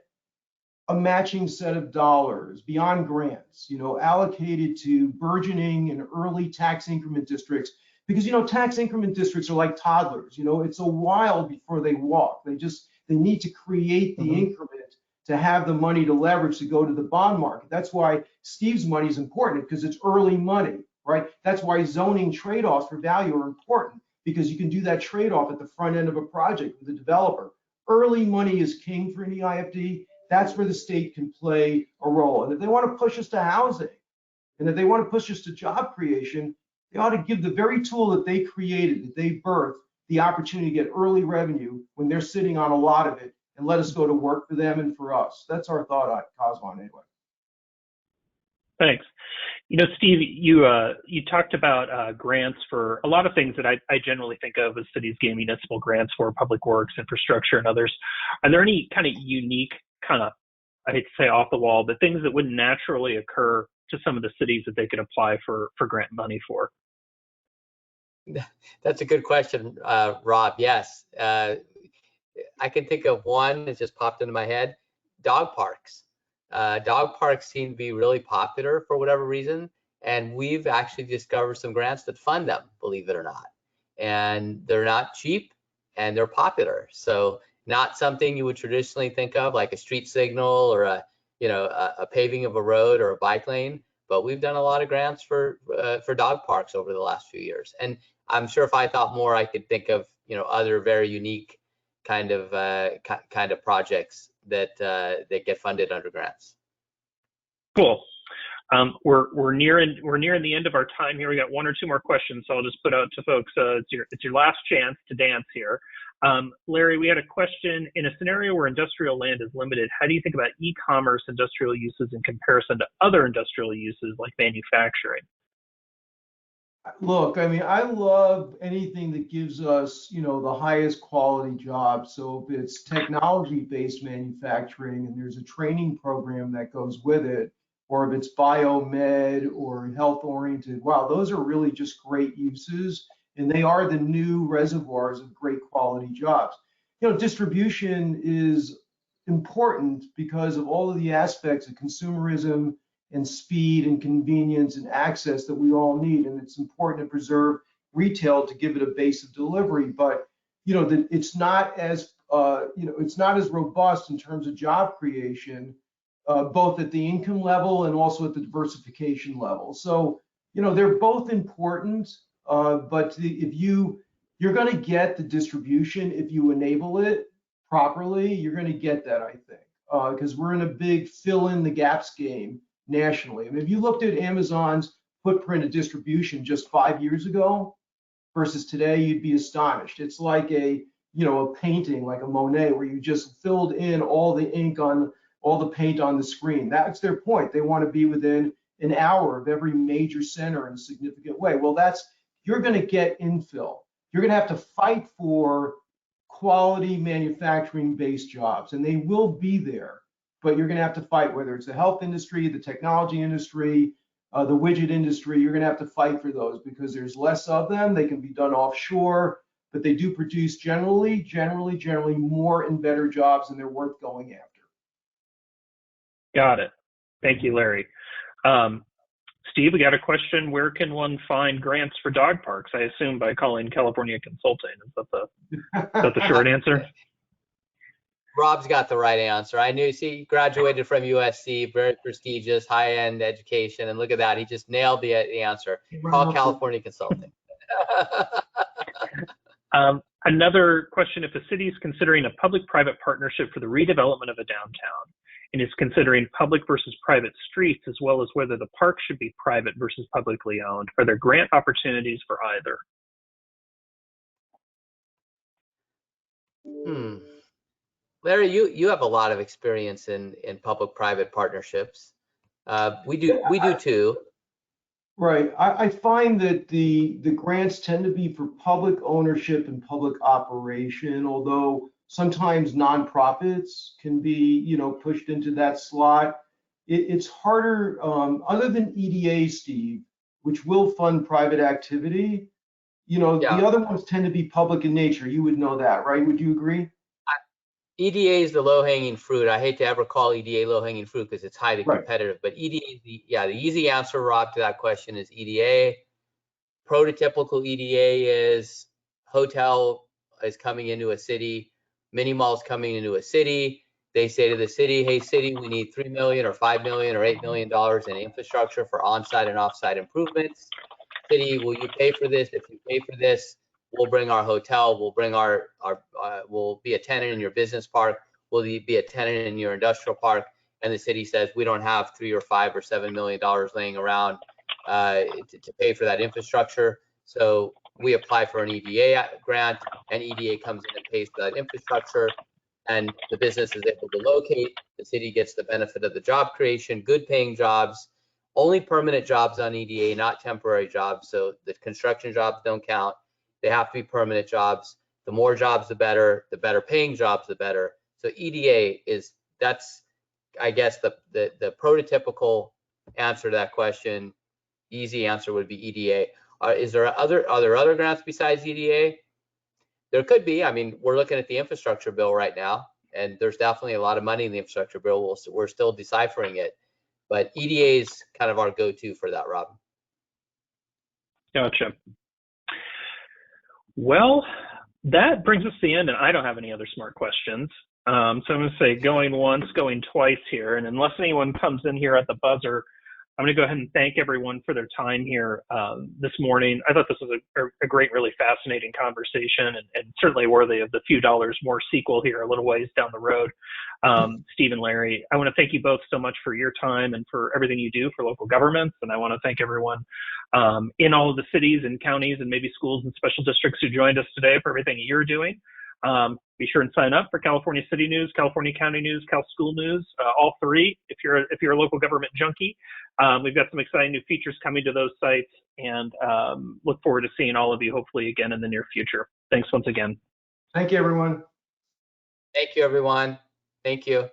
a matching set of dollars beyond grants, you know, allocated to burgeoning and early tax increment districts? Because, you know, tax increment districts are like toddlers, you know, it's a while before they walk. They need to create the increment to have the money to leverage to go to the bond market. That's why Steve's money is important, because it's early money, right? That's why zoning trade-offs for value are important, because you can do that trade-off at the front end of a project with the developer. Early money is king for an EIFD. That's where the state can play a role. And if they want to push us to housing, and if they want to push us to job creation, they ought to give the very tool that they created, that they birthed, the opportunity to get early revenue when they're sitting on a lot of it, and let us go to work for them and for us. That's our thought on Kosmont anyway. Thanks. You know, Steve, you talked about grants for a lot of things that I generally think of as cities getting municipal grants for public works, infrastructure, and others. Are there any kind of unique, I hate to say off the wall, but things that wouldn't naturally occur to some of the cities that they could apply for grant money for? That's a good question, Rob. Yes. I can think of one that just popped into my head: dog parks. Dog parks seem to be really popular for whatever reason, and we've actually discovered some grants that fund them, believe it or not. And they're not cheap, and they're popular. So not something you would traditionally think of, like a street signal or a paving of a road or a bike lane. But we've done a lot of grants for dog parks over the last few years. And I'm sure if I thought more, I could think of, you know, other very unique kind of projects that get funded under grants. Cool. We're nearing the end of our time here. We got one or two more questions, so I'll just put out to folks. It's your last chance to dance here. Larry, we had a question: in a scenario where industrial land is limited, how do you think about e-commerce industrial uses in comparison to other industrial uses like manufacturing? Look, I mean, I love anything that gives us, you know, the highest quality jobs. So if it's technology-based manufacturing and there's a training program that goes with it, or if it's biomed or health-oriented, wow, those are really just great uses. And they are the new reservoirs of great quality jobs. You know, distribution is important because of all of the aspects of consumerism and speed and convenience and access that we all need. And it's important to preserve retail to give it a base of delivery. But, you know, it's not as, it's not as robust in terms of job creation, both at the income level and also at the diversification level. So, you know, they're both important, but if you're going to get the distribution, if you enable it properly, you're going to get that, I think, because we're in a big fill in the gaps game nationally. I mean, if you looked at Amazon's footprint of distribution just 5 years ago versus today, you'd be astonished. It's like a painting, like a Monet, where you just filled in all the ink on all the paint on the screen. That's their point. They want to be within an hour of every major center in a significant way. Well, you're going to get infill. You're going to have to fight for quality manufacturing-based jobs, and they will be there, but you're going to have to fight, whether it's the health industry, the technology industry, the widget industry. You're going to have to fight for those because there's less of them. They can be done offshore, but they do produce generally more and better jobs, and they're worth going after. Got it. Thank you, Larry. Steve, we got a question. Where can one find grants for dog parks? I assume by calling California Consulting. Is that the short answer? Rob's got the right answer. I knew, he graduated from USC, very prestigious, high-end education, and look at that. He just nailed the answer. Call California Consulting. Another question, if a city is considering a public-private partnership for the redevelopment of a downtown and is considering public versus private streets, as well as whether the park should be private versus publicly owned, are there grant opportunities for either? Larry, you have a lot of experience in public-private partnerships. We do too. Right. I find that the grants tend to be for public ownership and public operation, although sometimes nonprofits can be, pushed into that slot. It's harder, other than EDA, Steve, which will fund private activity. The other ones tend to be public in nature. You would know that, right? Would you agree? EDA is the low-hanging fruit. I hate to ever call EDA low-hanging fruit because it's highly competitive, but EDA is the easy answer, Rob, to that question is EDA. Prototypical EDA is hotel is coming into a city, mini malls coming into a city. They say to the city, hey, city, we need $3 million or $5 million or $8 million in infrastructure for on-site and off-site improvements. City, will you pay for this? If you pay for this, we'll bring our hotel, we'll bring we'll be a tenant in your business park, we'll be a tenant in your industrial park. And the city says, we don't have $3 or $5 or $7 million laying around to pay for that infrastructure. So we apply for an EDA grant, and EDA comes in and pays for that infrastructure. And the business is able to locate, the city gets the benefit of the job creation, good paying jobs, only permanent jobs on EDA, not temporary jobs. So the construction jobs don't count. They have to be permanent jobs. The more jobs, the better paying jobs, the better. So EDA that's, I guess, the prototypical answer to that question. Easy answer would be EDA. Are there other grants besides EDA? There could be. I mean, we're looking at the infrastructure bill right now, and there's definitely a lot of money in the infrastructure bill. We're still deciphering it, but EDA is kind of our go-to for that, Rob. Gotcha. Well, that brings us to the end, and I don't have any other smart questions. So I'm going to say going once, going twice here, and unless anyone comes in here at the buzzer, I'm going to go ahead and thank everyone for their time here this morning. I thought this was a great, really fascinating conversation, and certainly worthy of the few dollars more sequel here a little ways down the road. Steve and Larry, I want to thank you both so much for your time and for everything you do for local governments. And I want to thank everyone in all of the cities and counties and maybe schools and special districts who joined us today for everything you're doing. Be sure and sign up for California City News, California County News, Cal School News, all three. If you're a local government junkie, we've got some exciting new features coming to those sites, and look forward to seeing all of you hopefully again in the near future. Thanks once again. Thank you, everyone. Thank you, everyone. Thank you.